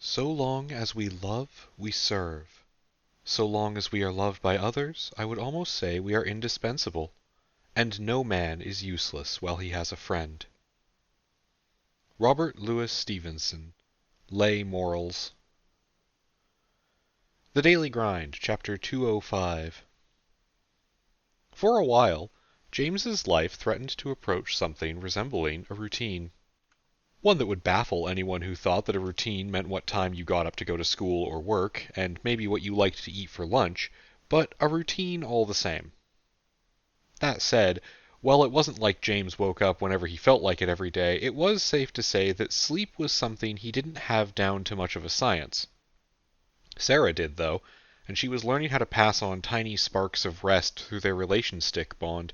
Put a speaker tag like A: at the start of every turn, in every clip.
A: So long as we love, we serve. So long as we are loved by others, I would almost say we are indispensable. And no man is useless while he has a friend. Robert Louis Stevenson, Lay Morals. The Daily Grind, Chapter 205. For a while, James's life threatened to approach something resembling a routine. One that would baffle anyone who thought that a routine meant what time you got up to go to school or work, and maybe what you liked to eat for lunch, but a routine all the same. That said, while it wasn't like James woke up whenever he felt like it every day, it was safe to say that sleep was something he didn't have down to much of a science. Sarah did, though, and she was learning how to pass on tiny sparks of rest through their relation stick bond,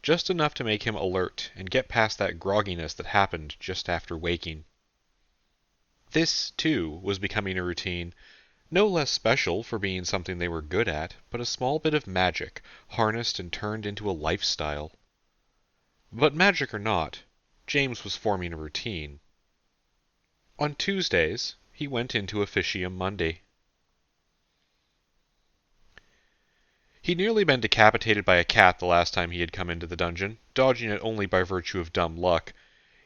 A: just enough to make him alert and get past that grogginess that happened just after waking. This, too, was becoming a routine, no less special for being something they were good at, but a small bit of magic, harnessed and turned into a lifestyle. But magic or not, James was forming a routine. On Tuesdays, he went into Officium Monday. He'd nearly been decapitated by a cat the last time he had come into the dungeon, dodging it only by virtue of dumb luck.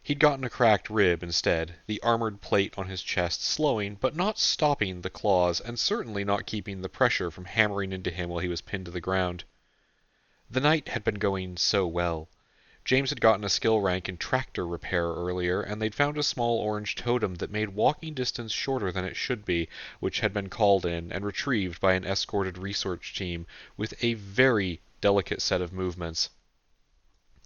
A: He'd gotten a cracked rib instead, the armored plate on his chest slowing but not stopping the claws, and certainly not keeping the pressure from hammering into him while he was pinned to the ground. The night had been going so well. James had gotten a skill rank in tractor repair earlier, and they'd found a small orange totem that made walking distance shorter than it should be, which had been called in and retrieved by an escorted research team with a very delicate set of movements.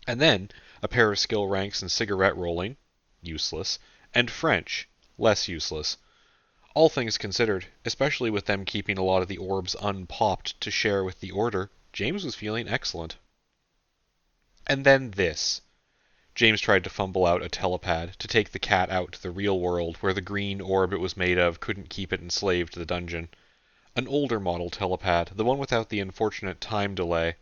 A: And then a pair of skill ranks in cigarette rolling, useless, and French, less useless. All things considered, especially with them keeping a lot of the orbs unpopped to share with the Order, James was feeling excellent. And then this. James tried to fumble out a telepad to take the cat out to the real world where the green orb it was made of couldn't keep it enslaved to the dungeon. An older model telepad, the one without the unfortunate time delay.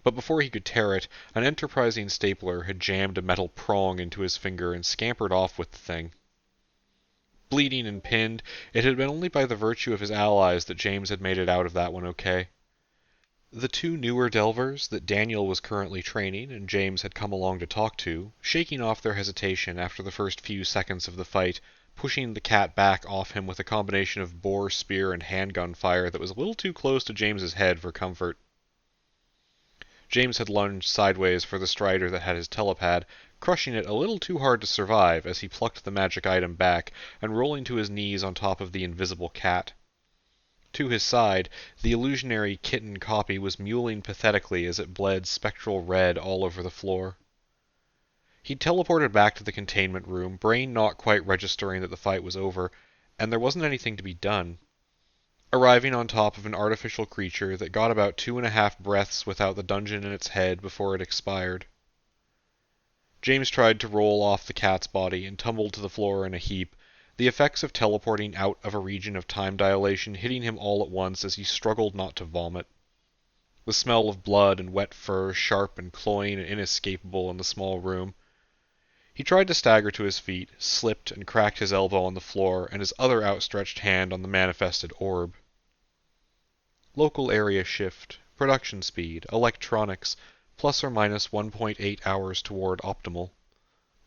A: But before he could tear it, an enterprising stapler had jammed a metal prong into his finger and scampered off with the thing. Bleeding and pinned, it had been only by the virtue of his allies that James had made it out of that one okay. The two newer delvers that Daniel was currently training and James had come along to talk to, shaking off their hesitation after the first few seconds of the fight, pushing the cat back off him with a combination of boar spear and handgun fire that was a little too close to James's head for comfort. James had lunged sideways for the strider that had his telepad, crushing it a little too hard to survive as he plucked the magic item back and rolling to his knees on top of the invisible cat. To his side, the illusionary kitten copy was mewling pathetically as it bled spectral red all over the floor. He'd teleported back to the containment room, brain not quite registering that the fight was over, and there wasn't anything to be done. Arriving on top of an artificial creature that got about 2.5 breaths without the dungeon in its head before it expired. James tried to roll off the cat's body and tumbled to the floor in a heap, the effects of teleporting out of a region of time dilation hitting him all at once as he struggled not to vomit. The smell of blood and wet fur, sharp and cloying and inescapable in the small room. He tried to stagger to his feet, slipped and cracked his elbow on the floor and his other outstretched hand on the manifested orb. Local area shift, production speed, electronics, plus or minus 1.8 hours toward optimal.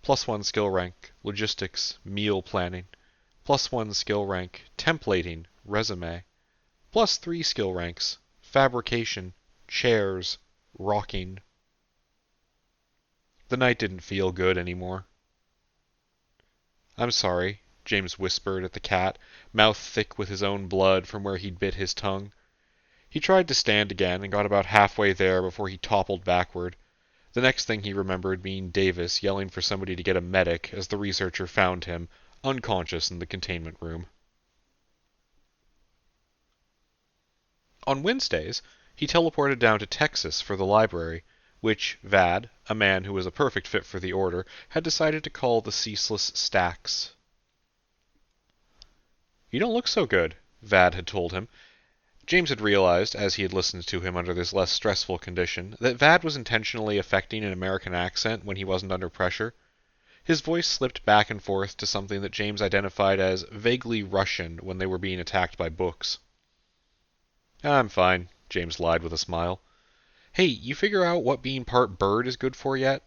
A: +1 skill rank, logistics, meal planning. +1 skill rank, templating, resume. +3 skill ranks, fabrication, chairs, rocking. The night didn't feel good anymore. "I'm sorry," James whispered at the cat, mouth thick with his own blood from where he'd bit his tongue. He tried to stand again and got about halfway there before he toppled backward. The next thing he remembered being Davis yelling for somebody to get a medic as the researcher found him, unconscious in the containment room. On Wednesdays, he teleported down to Texas for the library, which Vad, a man who was a perfect fit for the Order, had decided to call the Ceaseless Stacks. "You don't look so good," Vad had told him. James had realized, as he had listened to him under this less stressful condition, that Vad was intentionally affecting an American accent when he wasn't under pressure. His voice slipped back and forth to something that James identified as vaguely Russian when they were being attacked by books. I'm fine, James lied with a smile. Hey, you figure out what being part bird is good for yet?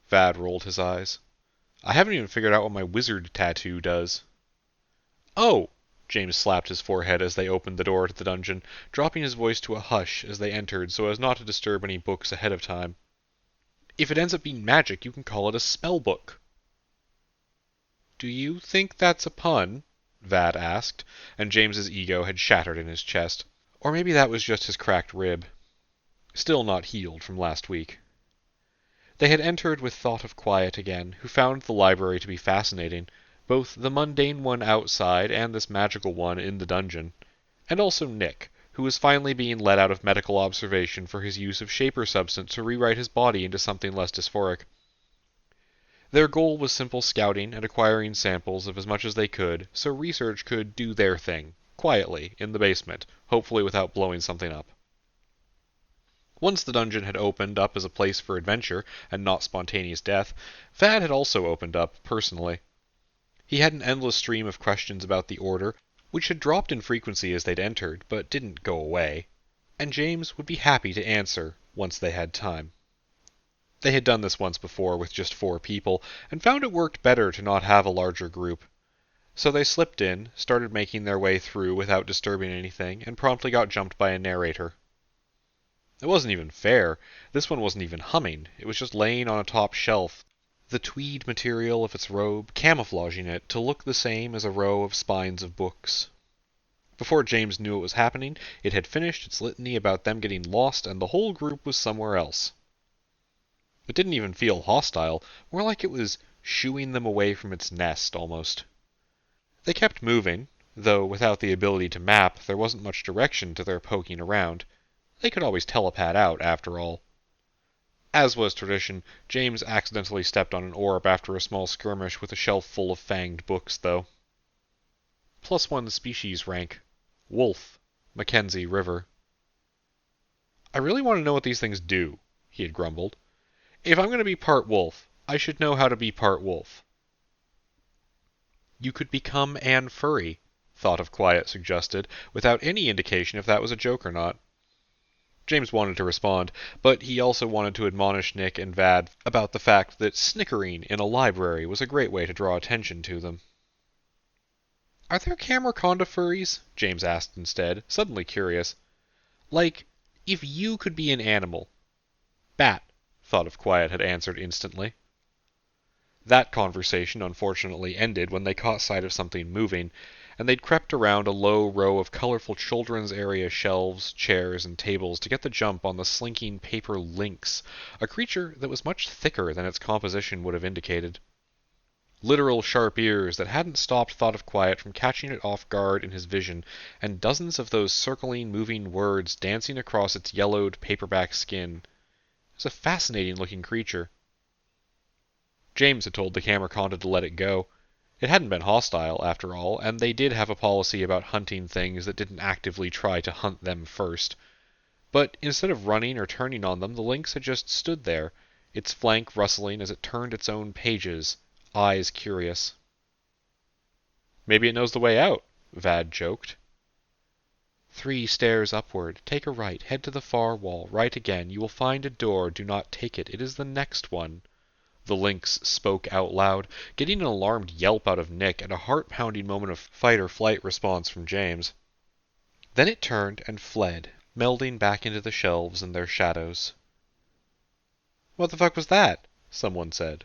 A: Vad rolled his eyes. I haven't even figured out what my wizard tattoo does. Oh! James slapped his forehead as they opened the door to the dungeon, dropping his voice to a hush as they entered so as not to disturb any books ahead of time. If it ends up being magic, you can call it a spell book. Do you think that's a pun? Vad asked, and James's ego had shattered in his chest. Or maybe that was just his cracked rib. Still not healed from last week. They had entered with Thought of Quiet again, who found the library to be fascinating, both the mundane one outside and this magical one in the dungeon, and also Nick, who was finally being let out of medical observation for his use of Shaper substance to rewrite his body into something less dysphoric. Their goal was simple scouting and acquiring samples of as much as they could, so research could do their thing, quietly, in the basement, hopefully without blowing something up. Once the dungeon had opened up as a place for adventure and not spontaneous death, Vad had also opened up, personally. He had an endless stream of questions about the Order, which had dropped in frequency as they'd entered, but didn't go away, and James would be happy to answer once they had time. They had done this once before with just 4 people, and found it worked better to not have a larger group. So they slipped in, started making their way through without disturbing anything, and promptly got jumped by a narrator. It wasn't even fair. This one wasn't even humming. It was just laying on a top shelf, the tweed material of its robe camouflaging it to look the same as a row of spines of books. Before James knew it was happening, it had finished its litany about them getting lost and the whole group was somewhere else. It didn't even feel hostile, more like it was shooing them away from its nest, almost. They kept moving, though without the ability to map, there wasn't much direction to their poking around. They could always telepath out, after all. As was tradition, James accidentally stepped on an orb after a small skirmish with a shelf full of fanged books, though. +1 species rank. Wolf. Mackenzie River. I really want to know what these things do, he had grumbled. If I'm going to be part wolf, I should know how to be part wolf. You could become Anne Furry, Thought of Quiet suggested, without any indication if that was a joke or not. James wanted to respond, but he also wanted to admonish Nick and Vad about the fact that snickering in a library was a great way to draw attention to them. Are there Camerconda furries? James asked instead, suddenly curious. Like, if you could be an animal. Bat, Thought of Quiet had answered instantly. That conversation unfortunately ended when they caught sight of something moving, and they'd crept around a low row of colorful children's area shelves, chairs, and tables to get the jump on the slinking paper lynx, a creature that was much thicker than its composition would have indicated. Literal sharp ears that hadn't stopped Thought of Quiet from catching it off guard in his vision, and dozens of those circling, moving words dancing across its yellowed paperback skin. It was a fascinating-looking creature. James had told the Camerconda to let it go. It hadn't been hostile, after all, and they did have a policy about hunting things that didn't actively try to hunt them first. But instead of running or turning on them, the lynx had just stood there, its flank rustling as it turned its own pages, eyes curious. Maybe it knows the way out, Vad joked. 3 stairs upward, take a right, head to the far wall, right again, you will find a door, do not take it, it is the next one. The lynx spoke out loud, getting an alarmed yelp out of Nick and a heart-pounding moment of fight-or-flight response from James. Then it turned and fled, melding back into the shelves and their shadows. What the fuck was that? Someone said.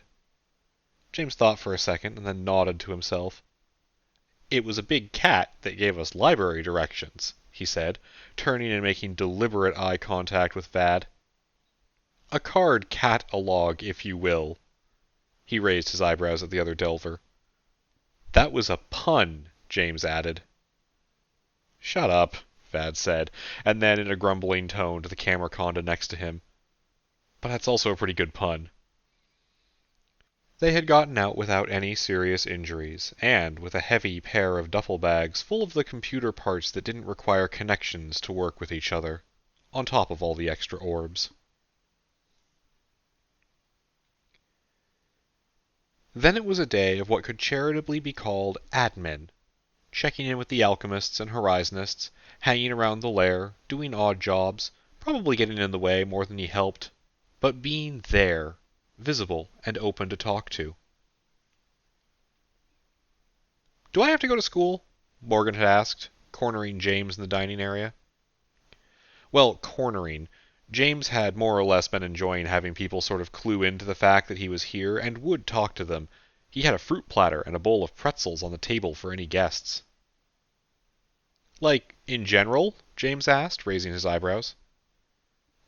A: James thought for a second and then nodded to himself. It was a big cat that gave us library directions, he said, turning and making deliberate eye contact with Vad. A card cat-a-log, if you will. He raised his eyebrows at the other delver. That was a pun, James added. Shut up, Vad said, and then in a grumbling tone to the Camerconda next to him. But that's also a pretty good pun. They had gotten out without any serious injuries, and with a heavy pair of duffel bags full of the computer parts that didn't require connections to work with each other, on top of all the extra orbs. Then it was a day of what could charitably be called admin, checking in with the alchemists and horizonists, hanging around the lair, doing odd jobs, probably getting in the way more than he helped, but being there, visible and open to talk to. "Do I have to go to school?" Morgan had asked, cornering James in the dining area. Well, cornering. James had more or less been enjoying having people sort of clue into the fact that he was here and would talk to them. He had a fruit platter and a bowl of pretzels on the table for any guests. "Like, in general?" James asked, raising his eyebrows.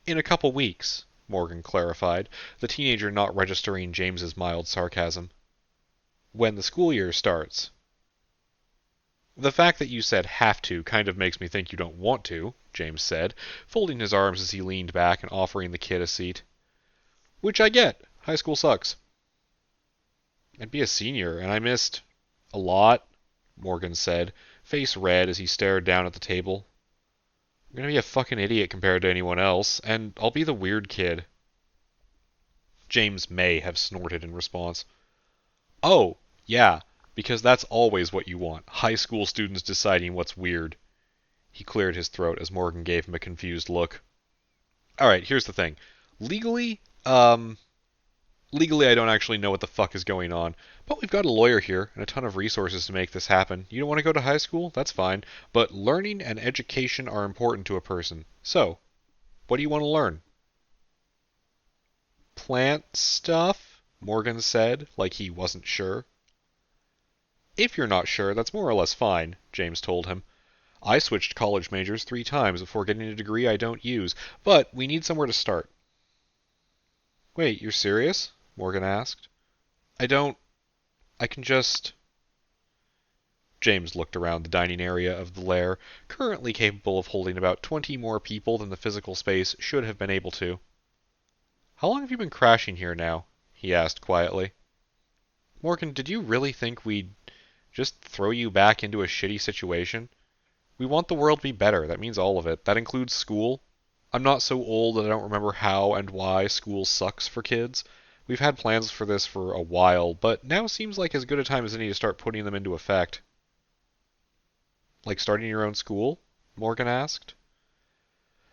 A: "In a couple weeks," Morgan clarified, the teenager not registering James's mild sarcasm. "When the school year starts." "The fact that you said have to kind of makes me think you don't want to," James said, folding his arms as he leaned back and offering the kid a seat. "Which I get. High school sucks." "I'd be a senior, and I missed a lot," Morgan said, face red as he stared down at the table. "I'm gonna be a fucking idiot compared to anyone else, and I'll be the weird kid." James may have snorted in response. "Oh, yeah, because that's always what you want, high school students deciding what's weird." He cleared his throat as Morgan gave him a confused look. "Alright, here's the thing. Legally, legally I don't actually know what the fuck is going on, but we've got a lawyer here and a ton of resources to make this happen. You don't want to go to high school? That's fine. But learning and education are important to a person. So, what do you want to learn?" "Plant stuff?" Morgan said, like he wasn't sure. "If you're not sure, that's more or less fine," James told him. "I switched college majors 3 times before getting a degree I don't use, but we need somewhere to start." "Wait, you're serious?" Morgan asked. I can just..." James looked around the dining area of the lair, currently capable of holding about 20 more people than the physical space should have been able to. "How long have you been crashing here now?" he asked quietly. "Morgan, did you really think we'd just throw you back into a shitty situation? We want the world to be better. That means all of it. That includes school. I'm not so old that I don't remember how and why school sucks for kids. We've had plans for this for a while, but now seems like as good a time as any to start putting them into effect." "Like starting your own school?" Morgan asked.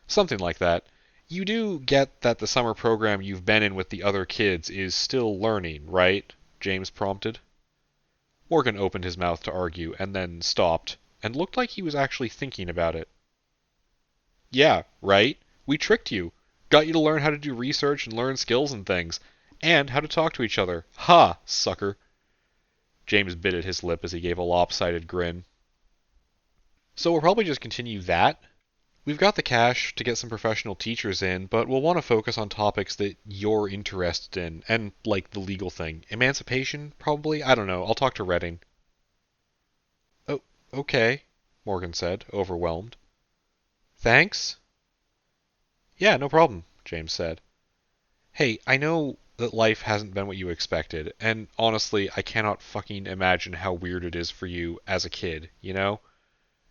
A: "Something like that. You do get that the summer program you've been in with the other kids is still learning, right?" James prompted. Morgan opened his mouth to argue, and then stopped, and looked like he was actually thinking about it. "Yeah, right? We tricked you. Got you to learn how to do research and learn skills and things. And how to talk to each other. Ha, sucker." James bit at his lip as he gave a lopsided grin. "So we'll probably just continue that. We've got the cash to get some professional teachers in, but we'll want to focus on topics that you're interested in, and like the legal thing. Emancipation, probably? I don't know. I'll talk to Redding." "Oh, okay," Morgan said, overwhelmed. "Thanks." "Yeah, no problem," James said. "Hey, I know that life hasn't been what you expected, and honestly, I cannot fucking imagine how weird it is for you as a kid, you know?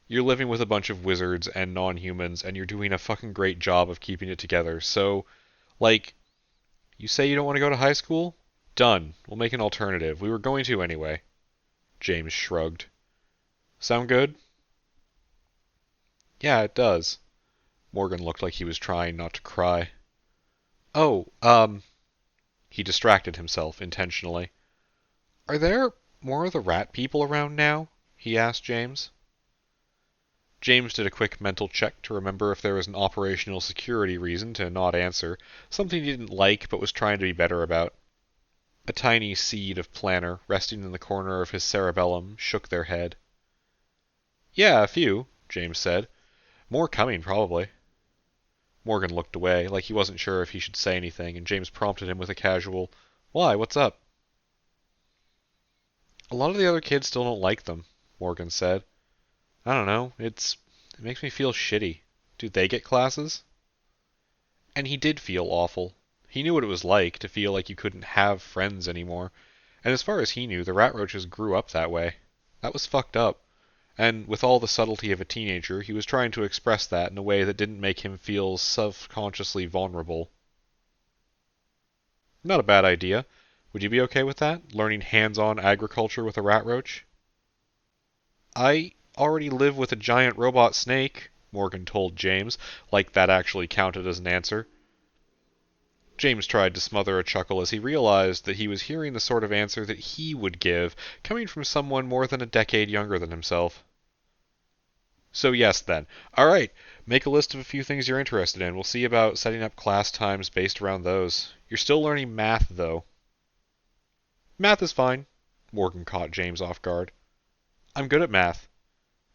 A: You're living with a bunch of wizards and non-humans, and you're doing a fucking great job of keeping it together, so, like, you say you don't want to go to high school? Done. We'll make an alternative. We were going to anyway." James shrugged. "Sound good?" "Yeah, it does." Morgan looked like he was trying not to cry. "Oh, He distracted himself intentionally. "Are there more of the rat people around now?" he asked James. James did a quick mental check to remember if there was an operational security reason to not answer, something he didn't like but was trying to be better about. A tiny seed of planner, resting in the corner of his cerebellum, shook their head. "Yeah, a few," James said. "More coming, probably." Morgan looked away, like he wasn't sure if he should say anything, and James prompted him with a casual, "Why, what's up?" "A lot of the other kids still don't like them," Morgan said. "I don't know, it makes me feel shitty. Do they get classes?" And he did feel awful. He knew what it was like to feel like you couldn't have friends anymore, and as far as he knew, the rat roaches grew up that way. That was fucked up. And with all the subtlety of a teenager, he was trying to express that in a way that didn't make him feel self-consciously vulnerable. "Not a bad idea. Would you be okay with that? Learning hands-on agriculture with a rat roach? I already live with a giant robot snake, Morgan told James, like that actually counted as an answer. James tried to smother a chuckle as he realized that he was hearing the sort of answer that he would give, coming from someone more than a decade younger than himself. So yes, then. Alright, make a list of a few things you're interested in. We'll see about setting up class times based around those. You're still learning math, though. Math is fine. Morgan caught James off guard. I'm good at math.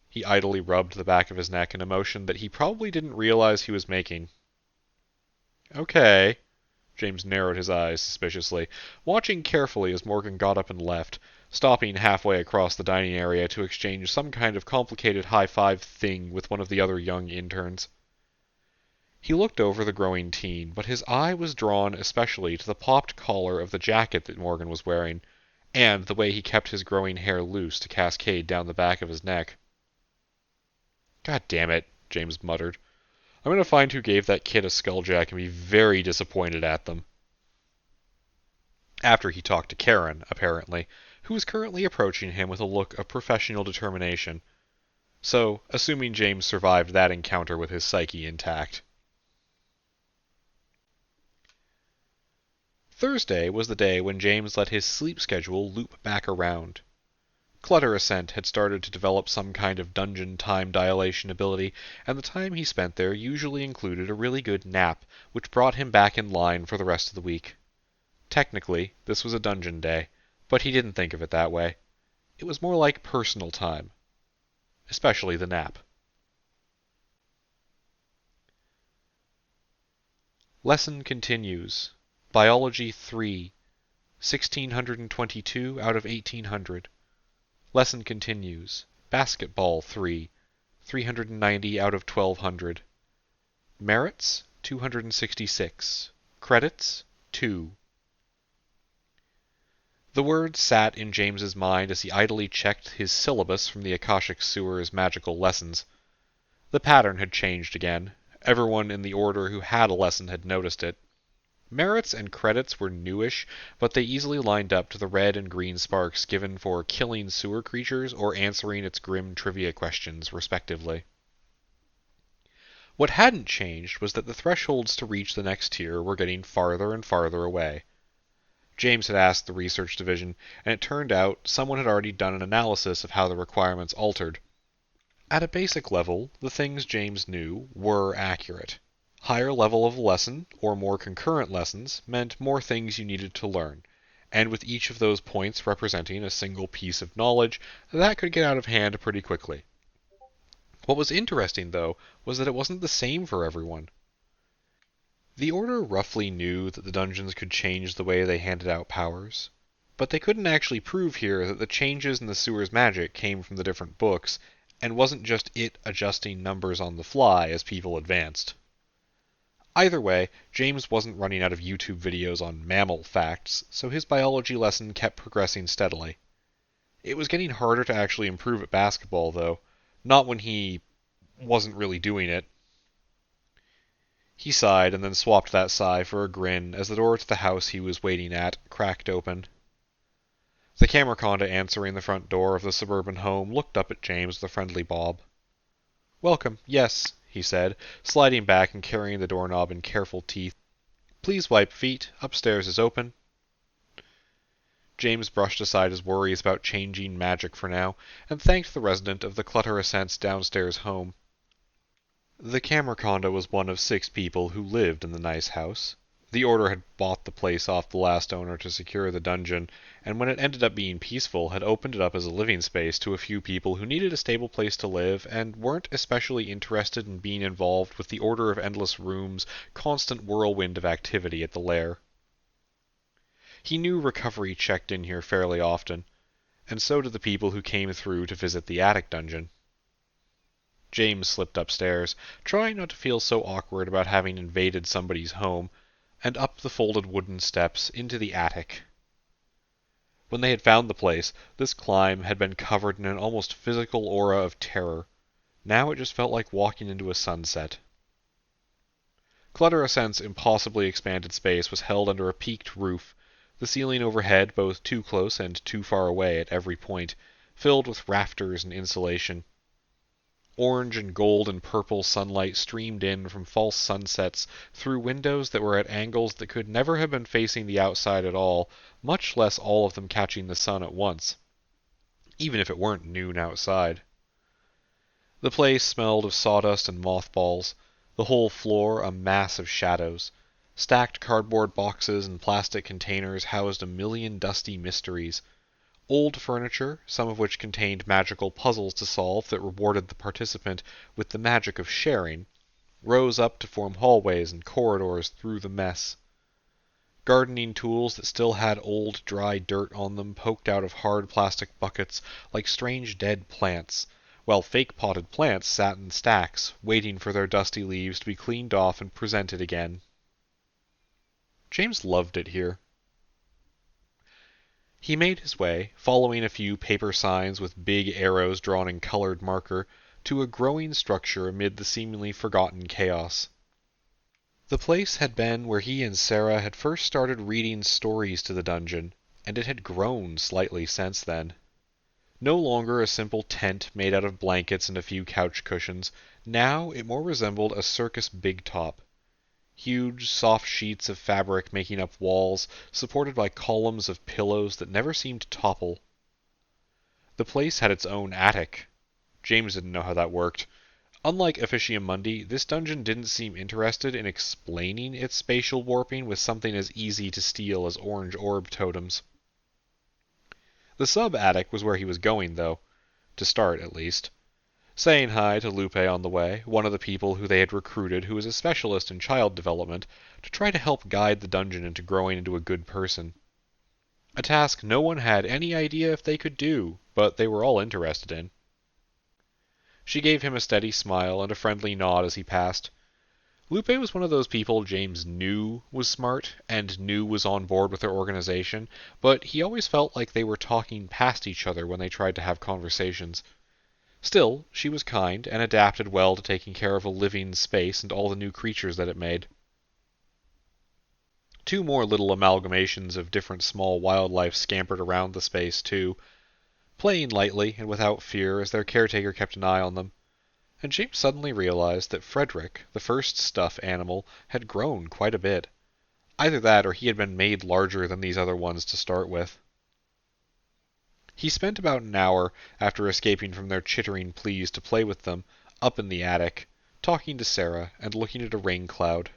A: He idly rubbed the back of his neck in a motion that he probably didn't realize he was making. Okay. James narrowed his eyes suspiciously, watching carefully as Morgan got up and left, stopping halfway across the dining area to exchange some kind of complicated high-five thing with one of the other young interns. He looked over the growing teen, but his eye was drawn especially to the popped collar of the jacket that Morgan was wearing, and the way he kept his growing hair loose to cascade down the back of his neck. God damn it, James muttered. I'm going to find who gave that kid a skulljack and be very disappointed at them. After he talked to Karen, apparently, who was currently approaching him with a look of professional determination. So, assuming James survived that encounter with his psyche intact. Thursday was the day when James let his sleep schedule loop back around. Clutter Ascent had started to develop some kind of dungeon time dilation ability, and the time he spent there usually included a really good nap, which brought him back in line for the rest of the week. Technically, this was a dungeon day, but he didn't think of it that way. It was more like personal time. Especially the nap. Lesson continues. Biology 3. 1622 out of 1800. Lesson continues. Basketball 3. 390 out of 1200. Merits 266. Credits 2. The words sat in James's mind as he idly checked his syllabus from the Akashic Sewer's magical lessons. The pattern had changed again. Everyone in the order who had a lesson had noticed it. Merits and credits were newish, but they easily lined up to the red and green sparks given for killing sewer creatures or answering its grim trivia questions, respectively. What hadn't changed was that the thresholds to reach the next tier were getting farther and farther away. James had asked the research division, and it turned out someone had already done an analysis of how the requirements altered. At a basic level, the things James knew were accurate. Higher level of lesson, or more concurrent lessons, meant more things you needed to learn, and with each of those points representing a single piece of knowledge, that could get out of hand pretty quickly. What was interesting, though, was that it wasn't the same for everyone. The Order roughly knew that the dungeons could change the way they handed out powers, but they couldn't actually prove here that the changes in the sewer's magic came from the different books, and wasn't just it adjusting numbers on the fly as people advanced. Either way, James wasn't running out of YouTube videos on mammal facts, so his biology lesson kept progressing steadily. It was getting harder to actually improve at basketball, though, not when he wasn't really doing it. He sighed and then swapped that sigh for a grin as the door to the house he was waiting at cracked open. The Camerconda answering the front door of the suburban home looked up at James with a friendly bob. "Welcome, yes," he said, sliding back and carrying the doorknob in careful teeth. "Please wipe feet. Upstairs is open." James brushed aside his worries about changing magic for now, and thanked the resident of the Clutter Ascent's downstairs home. The Camerconda was one of 6 people who lived in the nice house. The Order had bought the place off the last owner to secure the dungeon, and when it ended up being peaceful, had opened it up as a living space to a few people who needed a stable place to live and weren't especially interested in being involved with the Order of Endless Room's constant whirlwind of activity at the lair. He knew recovery checked in here fairly often, and so did the people who came through to visit the attic dungeon. James slipped upstairs, trying not to feel so awkward about having invaded somebody's home, and up the folded wooden steps into the attic. When they had found the place, this climb had been covered in an almost physical aura of terror. Now it just felt like walking into a sunset. Clutter Ascent's impossibly expanded space was held under a peaked roof, The ceiling overhead, both too close and too far away at every point, filled with rafters and insulation. Orange and gold and purple sunlight streamed in from false sunsets through windows that were at angles that could never have been facing the outside at all, much less all of them catching the sun at once, even if it weren't noon outside. The place smelled of sawdust and mothballs, the whole floor a mass of shadows. Stacked cardboard boxes and plastic containers housed a million dusty mysteries. Old furniture, some of which contained magical puzzles to solve that rewarded the participant with the magic of sharing, rose up to form hallways and corridors through the mess. Gardening tools that still had old dry dirt on them poked out of hard plastic buckets like strange dead plants, while fake potted plants sat in stacks, waiting for their dusty leaves to be cleaned off and presented again. James loved it here. He made his way, following a few paper signs with big arrows drawn in colored marker, to a growing structure amid the seemingly forgotten chaos. The place had been where he and Sarah had first started reading stories to the dungeon, and it had grown slightly since then. No longer a simple tent made out of blankets and a few couch cushions, now it more resembled a circus big top. Huge, soft sheets of fabric making up walls, supported by columns of pillows that never seemed to topple. The place had its own attic. James didn't know how that worked. Unlike Officiamundi, this dungeon didn't seem interested in explaining its spatial warping with something as easy to steal as orange orb totems. The sub-attic was where he was going, though. To start, at least. Saying hi to Lupe on the way, one of the people who they had recruited who was a specialist in child development, to try to help guide the dungeon into growing into a good person. A task no one had any idea if they could do, but they were all interested in. She gave him a steady smile and a friendly nod as he passed. Lupe was one of those people James knew was smart and knew was on board with their organization, but he always felt like they were talking past each other when they tried to have conversations. Still, she was kind and adapted well to taking care of a living space and all the new creatures that it made. Two more little amalgamations of different small wildlife scampered around the space, too, playing lightly and without fear as their caretaker kept an eye on them, and James suddenly realized that Frederick, the first stuffed animal, had grown quite a bit. Either that or he had been made larger than these other ones to start with. He spent about an hour, after escaping from their chittering pleas to play with them, up in the attic, talking to Sarah and looking at a rain cloud.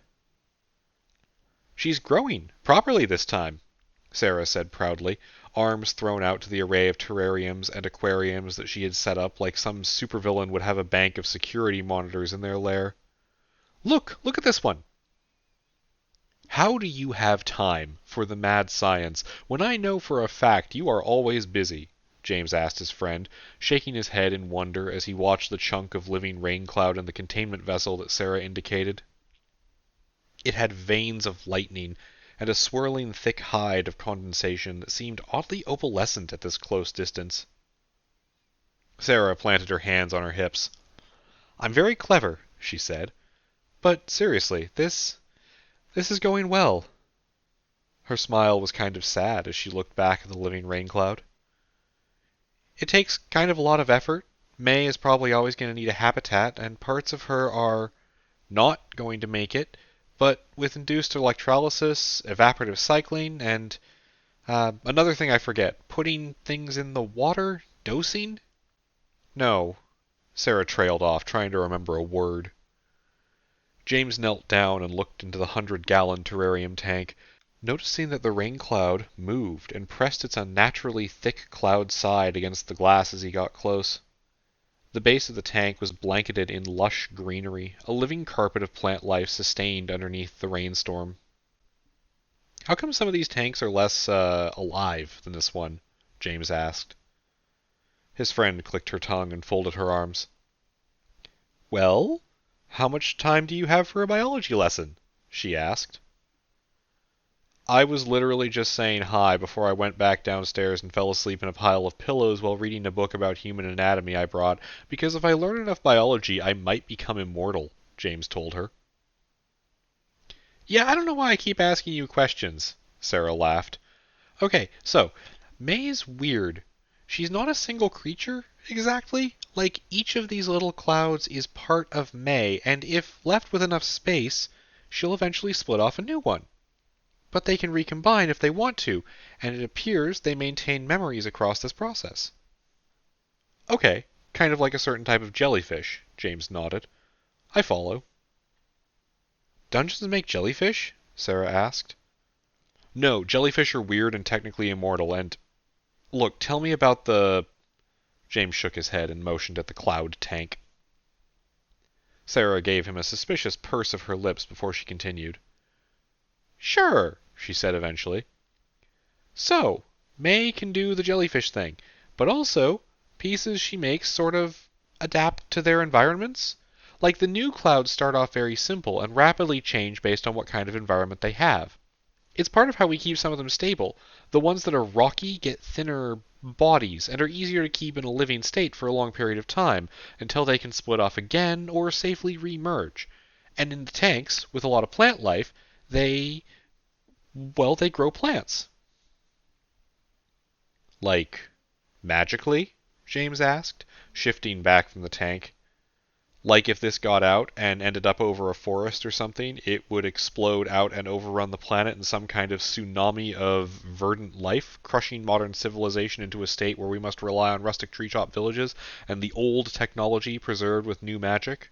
A: "She's growing, properly this time," Sarah said proudly, arms thrown out to the array of terrariums and aquariums that she had set up like some supervillain would have a bank of security monitors in their lair. Look at this one!" "How do you have time for the mad science when I know for a fact you are always busy?" James asked his friend, shaking his head in wonder as he watched the chunk of living rain cloud in the containment vessel that Sarah indicated. It had veins of lightning and a swirling thick hide of condensation that seemed oddly opalescent at this close distance. Sarah planted her hands on her hips. "I'm very clever," she said. "But seriously, this is going well." Her smile was kind of sad as she looked back at the living rain cloud. "It takes kind of a lot of effort. May is probably always going to need a habitat, and parts of her are not going to make it, but with induced electrolysis, evaporative cycling, and another thing I forget, putting things in the water? Dosing?" "No." Sarah trailed off, trying to remember a word. James knelt down and looked into the 100-gallon terrarium tank, noticing that the rain cloud moved and pressed its unnaturally thick cloud side against the glass as he got close. The base of the tank was blanketed in lush greenery, a living carpet of plant life sustained underneath the rainstorm. "How come some of these tanks are less, alive than this one?" James asked. His friend clicked her tongue and folded her arms. "Well, how much time do you have for a biology lesson?" she asked. "I was literally just saying hi before I went back downstairs and fell asleep in a pile of pillows while reading a book about human anatomy I brought, because if I learn enough biology, I might become immortal," James told her. "Yeah, I don't know why I keep asking you questions," Sarah laughed. Okay, so May's weird. She's not a single creature, exactly. Like, each of these little clouds is part of May, and if left with enough space, she'll eventually split off a new one. But they can recombine if they want to, and it appears they maintain memories across this process. Okay, kind of like a certain type of jellyfish, James nodded. I follow. Dungeons make jellyfish? Sarah asked. No, jellyfish are weird and technically immortal, and... Look, tell me about the... James shook his head and motioned at the cloud tank. Sarah gave him a suspicious purse of her lips before she continued. Sure, she said eventually. So, May can do the jellyfish thing, but also, pieces she makes sort of adapt to their environments. Like the new clouds start off very simple and rapidly change based on what kind of environment they have. It's part of how we keep some of them stable. The ones that are rocky get thinner bodies and are easier to keep in a living state for a long period of time until they can split off again or safely re-merge. And in the tanks, with a lot of plant life, they grow plants. Like, magically? James asked, shifting back from the tank. Like if this got out and ended up over a forest or something, it would explode out and overrun the planet in some kind of tsunami of verdant life, crushing modern civilization into a state where we must rely on rustic treetop villages and the old technology preserved with new magic?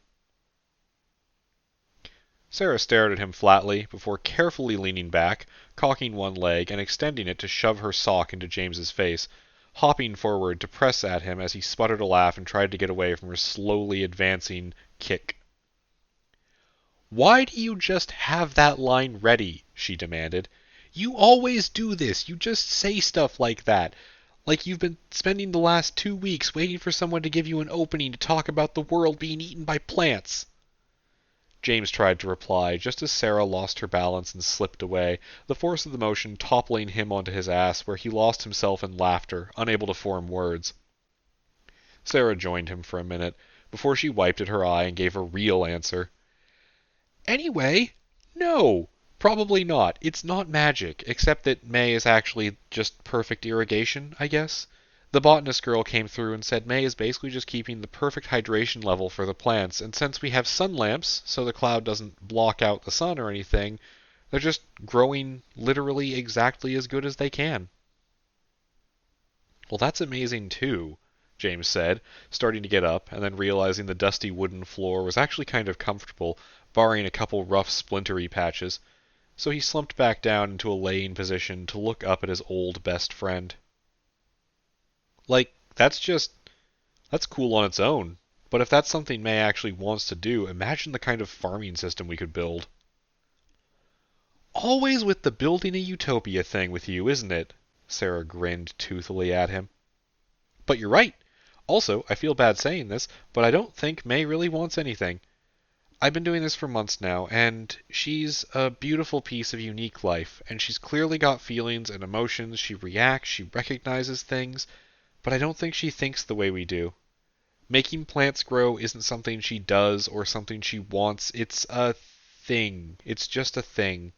A: Sarah stared at him flatly before carefully leaning back, cocking one leg and extending it to shove her sock into James's face, hopping forward to press at him as he sputtered a laugh and tried to get away from her slowly advancing kick. Why do you just have that line ready? She demanded. You always do this. You just say stuff like that. Like you've been spending the last 2 weeks waiting for someone to give you an opening to talk about the world being eaten by plants. James tried to reply, just as Sarah lost her balance and slipped away, the force of the motion toppling him onto his ass, where he lost himself in laughter, unable to form words. Sarah joined him for a minute, before she wiped at her eye and gave a real answer. Anyway, no, probably not. It's not magic, except that May is actually just perfect irrigation, I guess. The botanist girl came through and said May is basically just keeping the perfect hydration level for the plants, and since we have sun lamps, so the cloud doesn't block out the sun or anything, they're just growing literally exactly as good as they can. Well, that's amazing too, James said, starting to get up, and then realizing the dusty wooden floor was actually kind of comfortable, barring a couple rough splintery patches, so he slumped back down into a laying position to look up at his old best friend. Like, that's cool on its own. But if that's something May actually wants to do, imagine the kind of farming system we could build. Always with the building a utopia thing with you, isn't it? Sarah grinned toothily at him. But you're right. Also, I feel bad saying this, but I don't think May really wants anything. I've been doing this for months now, and she's a beautiful piece of unique life, and she's clearly got feelings and emotions, she reacts, she recognizes things, but I don't think she thinks the way we do. Making plants grow isn't something she does or something she wants. It's a thing. It's just a thing.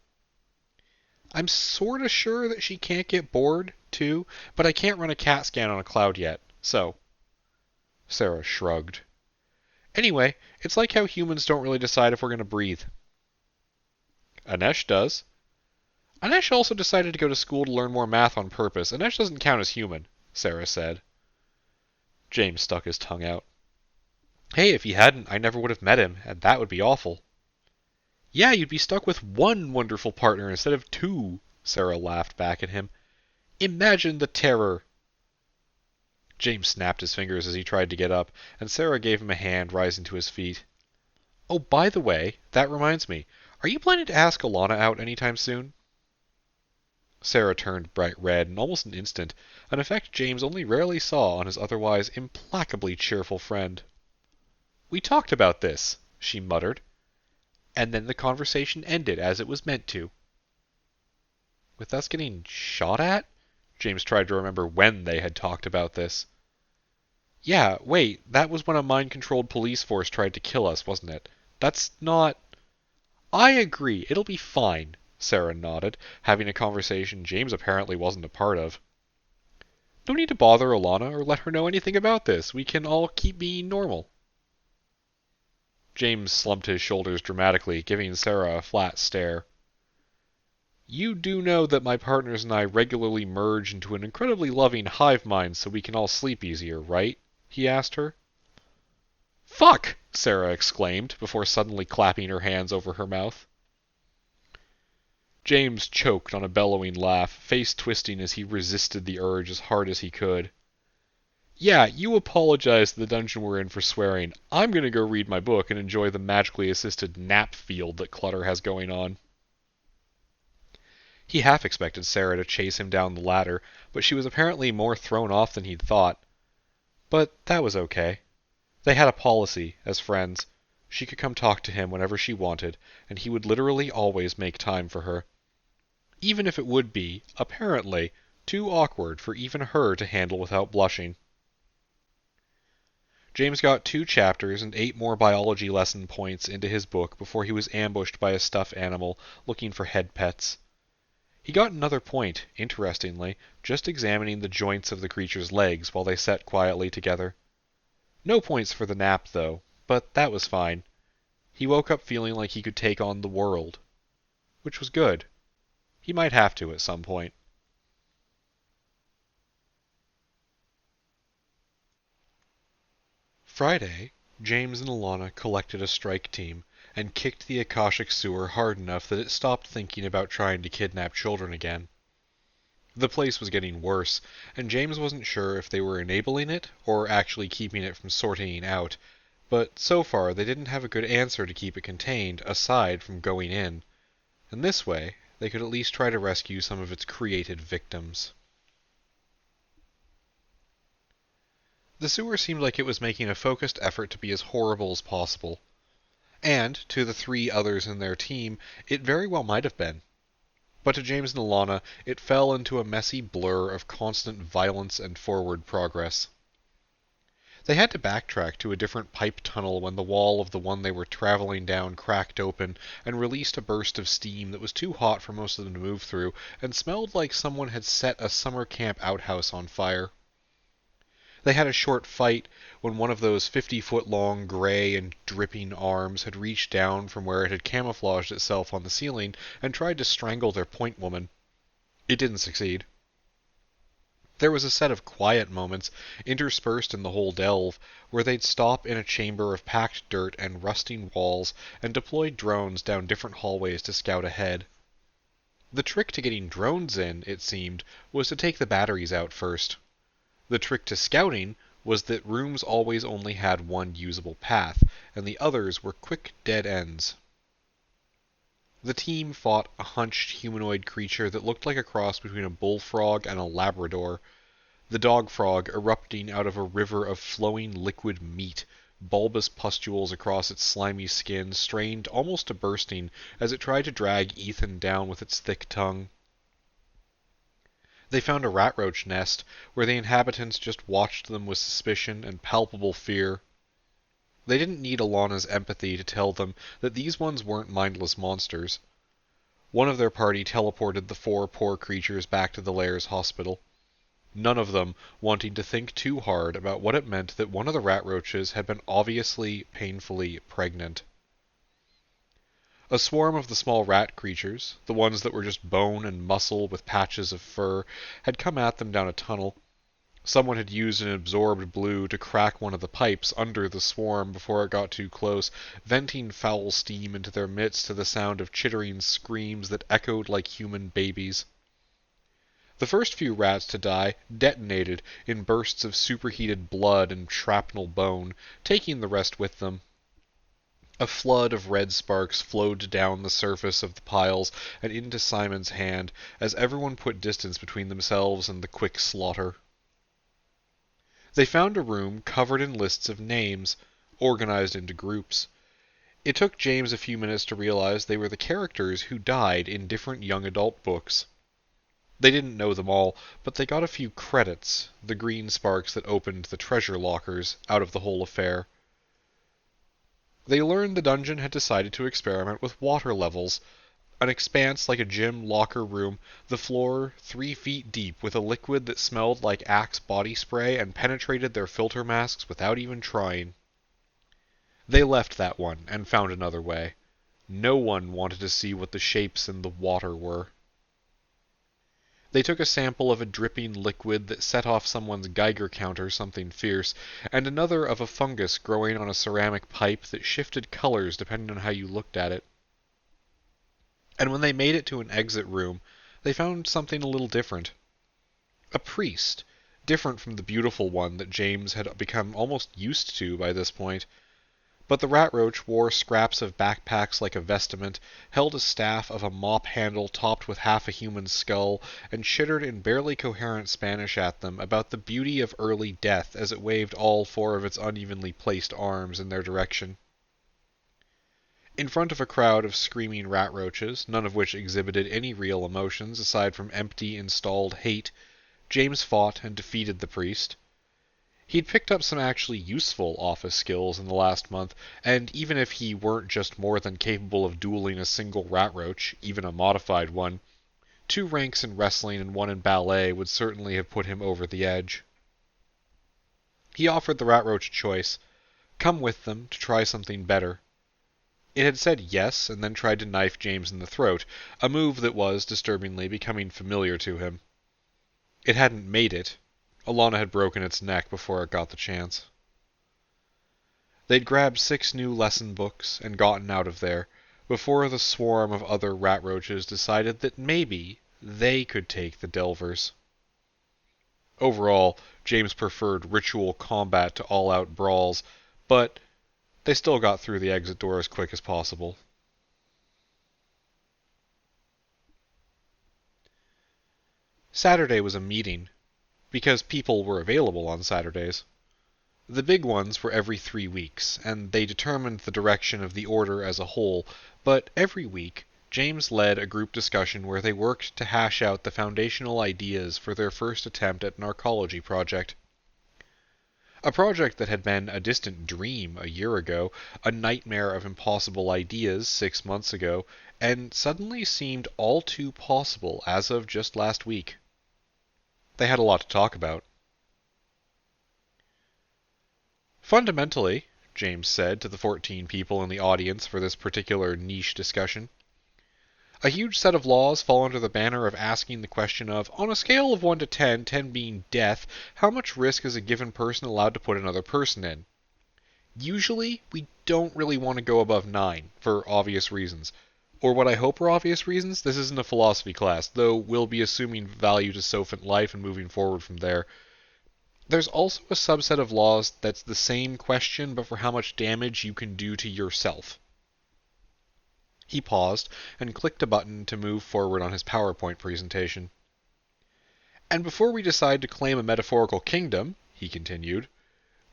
A: I'm sorta sure that she can't get bored, too, but I can't run a CAT scan on a cloud yet, so... Sarah shrugged. Anyway, it's like how humans don't really decide if we're going to breathe. Anesh does. Anesh also decided to go to school to learn more math on purpose. Anesh doesn't count as human, Sarah said. James stuck his tongue out. Hey, if he hadn't, I never would have met him, and that would be awful. Yeah, you'd be stuck with one wonderful partner instead of two, Sarah laughed back at him. Imagine the terror. James snapped his fingers as he tried to get up, and Sarah gave him a hand, rising to his feet. Oh, by the way, that reminds me. Are you planning to ask Alana out any time soon? Sarah turned bright red in almost an instant, an effect James only rarely saw on his otherwise implacably cheerful friend. We talked about this, she muttered, and then the conversation ended as it was meant to. With us getting shot at? James tried to remember when they had talked about this. Yeah, wait, that was when a mind-controlled police force tried to kill us, wasn't it? That's not... I agree, it'll be fine, Sarah nodded, having a conversation James apparently wasn't a part of. No need to bother Alana or let her know anything about this. We can all keep being normal. James slumped his shoulders dramatically, giving Sarah a flat stare. You do know that my partners and I regularly merge into an incredibly loving hive mind so we can all sleep easier, right? He asked her. Fuck! Sarah exclaimed, before suddenly clapping her hands over her mouth. James choked on a bellowing laugh, face twisting as he resisted the urge as hard as he could. Yeah, you apologize to the dungeon we're in for swearing. I'm gonna go read my book and enjoy the magically assisted nap field that Clutter has going on. He half expected Sarah to chase him down the ladder, but she was apparently more thrown off than he'd thought. But that was okay. They had a policy, as friends. She could come talk to him whenever she wanted, and he would literally always make time for her. Even if it would be, apparently, too awkward for even her to handle without blushing. James got 2 chapters and 8 more biology lesson points into his book before he was ambushed by a stuffed animal looking for head pets. He got another point, interestingly, just examining the joints of the creature's legs while they sat quietly together. No points for the nap, though, but that was fine. He woke up feeling like he could take on the world. Which was good. He might have to at some point. Friday, James and Alana collected a strike team and kicked the Akashic sewer hard enough that it stopped thinking about trying to kidnap children again. The place was getting worse, and James wasn't sure if they were enabling it or actually keeping it from sorting out, but so far they didn't have a good answer to keep it contained aside from going in, and this way they could at least try to rescue some of its created victims. The sewer seemed like it was making a focused effort to be as horrible as possible. And, to the 3 others in their team, it very well might have been. But to James and Alana, it fell into a messy blur of constant violence and forward progress. They had to backtrack to a different pipe tunnel when the wall of the one they were traveling down cracked open and released a burst of steam that was too hot for most of them to move through and smelled like someone had set a summer camp outhouse on fire. They had a short fight when one of those 50-foot-long gray and dripping arms had reached down from where it had camouflaged itself on the ceiling and tried to strangle their point woman. It didn't succeed. There was a set of quiet moments interspersed in the whole delve where they'd stop in a chamber of packed dirt and rusting walls and deploy drones down different hallways to scout ahead. The trick to getting drones in, it seemed, was to take the batteries out first. The trick to scouting was that rooms always only had one usable path, and the others were quick dead ends. The team fought a hunched humanoid creature that looked like a cross between a bullfrog and a Labrador, the dog frog erupting out of a river of flowing liquid meat, bulbous pustules across its slimy skin strained almost to bursting as it tried to drag Ethan down with its thick tongue. They found a rat roach nest where the inhabitants just watched them with suspicion and palpable fear. They didn't need Alana's empathy to tell them that these ones weren't mindless monsters. One of their party teleported the 4 poor creatures back to the Lairs hospital, none of them wanting to think too hard about what it meant that one of the rat roaches had been obviously painfully pregnant. A swarm of the small rat creatures, the ones that were just bone and muscle with patches of fur, had come at them down a tunnel. Someone had used an absorbed blue to crack one of the pipes under the swarm before it got too close, venting foul steam into their midst to the sound of chittering screams that echoed like human babies. The first few rats to die detonated in bursts of superheated blood and shrapnel bone, taking the rest with them. A flood of red sparks flowed down the surface of the piles and into Simon's hand as everyone put distance between themselves and the quick slaughter. They found a room covered in lists of names, organized into groups. It took James a few minutes to realize they were the characters who died in different young adult books. They didn't know them all, but they got a few credits, the green sparks that opened the treasure lockers, out of the whole affair. They learned the dungeon had decided to experiment with water levels, An expanse like a gym locker room, the floor 3 feet deep with a liquid that smelled like Axe body spray and penetrated their filter masks without even trying. They left that one and found another way. No one wanted to see what the shapes in the water were. They took a sample of a dripping liquid that set off someone's Geiger counter something fierce, and another of a fungus growing on a ceramic pipe that shifted colors depending on how you looked at it. And when they made it to an exit room, they found something a little different. A priest, different from the beautiful one that James had become almost used to by this point. But the rat roach wore scraps of backpacks like a vestment, held a staff of a mop handle topped with half a human skull, and chittered in barely coherent Spanish at them about the beauty of early death as it waved all four of its unevenly placed arms in their direction. In front of a crowd of screaming rat roaches, none of which exhibited any real emotions aside from empty, installed hate, James fought and defeated the priest. He'd picked up some actually useful office skills in the last month, and even if he weren't just more than capable of dueling a single rat roach, even a modified one, 2 ranks in wrestling and 1 in ballet would certainly have put him over the edge. He offered the rat roach a choice: come with them to try something better. It had said yes, and then tried to knife James in the throat, a move that was, disturbingly, becoming familiar to him. It hadn't made it. Alana had broken its neck before it got the chance. They'd grabbed 6 new lesson books and gotten out of there, before the swarm of other rat roaches decided that maybe they could take the Delvers. Overall, James preferred ritual combat to all-out brawls, but they still got through the exit door as quick as possible. Saturday was a meeting, because people were available on Saturdays. The big ones were every 3 weeks, and they determined the direction of the order as a whole, but every week, James led a group discussion where they worked to hash out the foundational ideas for their first attempt at an arcology project. A project that had been a distant dream a year ago, a nightmare of impossible ideas 6 months ago, and suddenly seemed all too possible as of just last week. They had a lot to talk about. Fundamentally, James said to the 14 people in the audience for this particular niche discussion, a huge set of laws fall under the banner of asking the question of, on a scale of 1 to 10, 10 being death, how much risk is a given person allowed to put another person in? Usually, we don't really want to go above 9, for obvious reasons. Or what I hope are obvious reasons. This isn't a philosophy class, though we'll be assuming value to sophant life and moving forward from there. There's also a subset of laws that's the same question, but for how much damage you can do to yourself. He paused and clicked a button to move forward on his PowerPoint presentation. And before we decide to claim a metaphorical kingdom, he continued,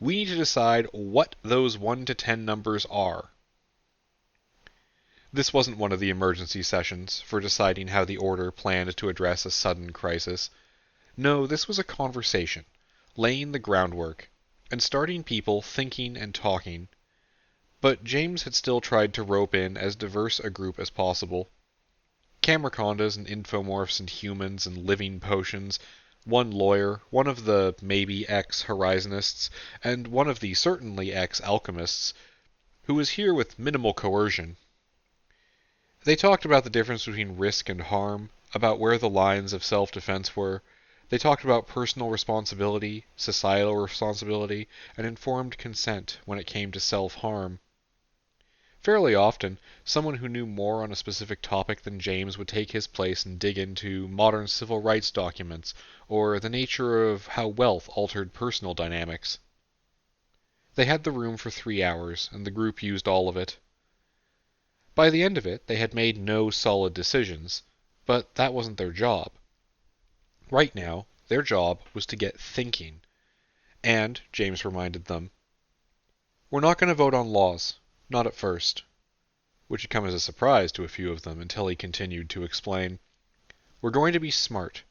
A: we need to decide what those 1 to 10 numbers are. This wasn't one of the emergency sessions for deciding how the Order planned to address a sudden crisis. No, this was a conversation, laying the groundwork, and starting people thinking and talking. But James had still tried to rope in as diverse a group as possible. Camerondas and infomorphs and humans and living potions, one lawyer, one of the maybe ex-Horizonists, and one of the certainly ex-Alchemists, who was here with minimal coercion. They talked about the difference between risk and harm, about where the lines of self-defense were. They talked about personal responsibility, societal responsibility, and informed consent when it came to self-harm. Fairly often, someone who knew more on a specific topic than James would take his place and dig into modern civil rights documents, or the nature of how wealth altered personal dynamics. They had the room for 3 hours, and the group used all of it. By the end of it, they had made no solid decisions, but that wasn't their job. Right now, their job was to get thinking. And, James reminded them, we're not going to vote on laws, not at first. Which had come as a surprise to a few of them until he continued to explain. We're going to be smart.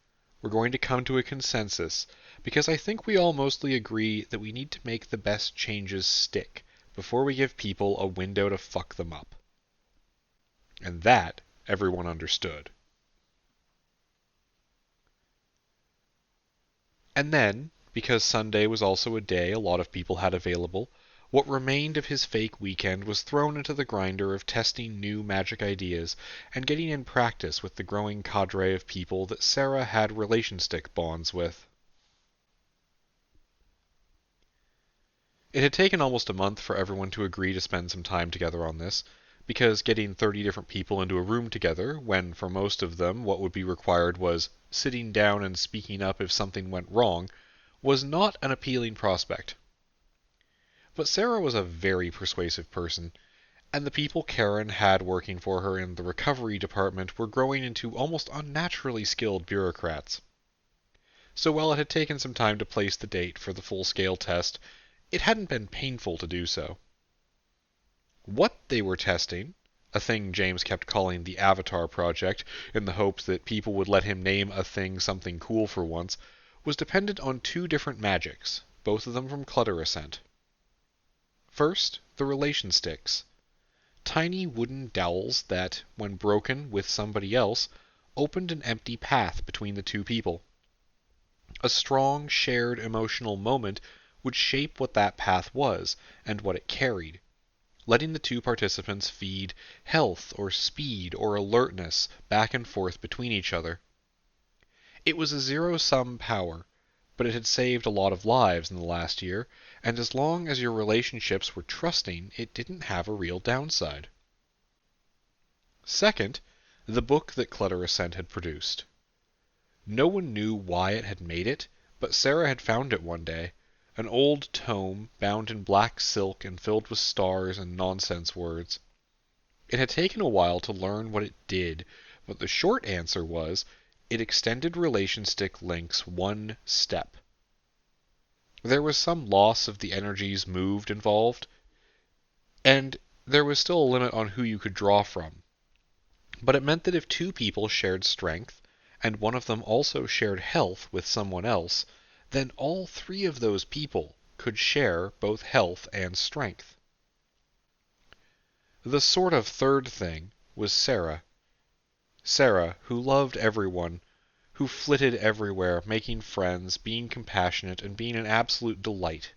A: We're going to come to a consensus, because I think we all mostly agree that we need to make the best changes stick before we give people a window to fuck them up. And that, everyone understood. And then, because Sunday was also a day a lot of people had available, what remained of his fake weekend was thrown into the grinder of testing new magic ideas and getting in practice with the growing cadre of people that Sarah had relation-stick bonds with. It had taken almost a month for everyone to agree to spend some time together on this, because getting 30 different people into a room together, when for most of them what would be required was sitting down and speaking up if something went wrong, was not an appealing prospect. But Sarah was a very persuasive person, and the people Karen had working for her in the recovery department were growing into almost unnaturally skilled bureaucrats. So while it had taken some time to place the date for the full-scale test, it hadn't been painful to do so. What they were testing, a thing James kept calling the Avatar Project, in the hopes that people would let him name a thing something cool for once, was dependent on two different magics, both of them from Clutter Ascent. First, the relation sticks. Tiny wooden dowels that, when broken with somebody else, opened an empty path between the two people. A strong, shared emotional moment would shape what that path was, and what it carried, letting the two participants feed health or speed or alertness back and forth between each other. It was a zero-sum power, but it had saved a lot of lives in the last year, and as long as your relationships were trusting, it didn't have a real downside. Second, the book that Clutter Ascent had produced. No one knew why it had made it, but Sarah had found it one day, an old tome bound in black silk and filled with stars and nonsense words. It had taken a while to learn what it did, but the short answer was, it extended relation stick links one step. There was some loss of the energies moved involved, and there was still a limit on who you could draw from. But it meant that if two people shared strength, and one of them also shared health with someone else, then all three of those people could share both health and strength. The sort of third thing was Sarah. Sarah, who loved everyone, who flitted everywhere, making friends, being compassionate, and being an absolute delight.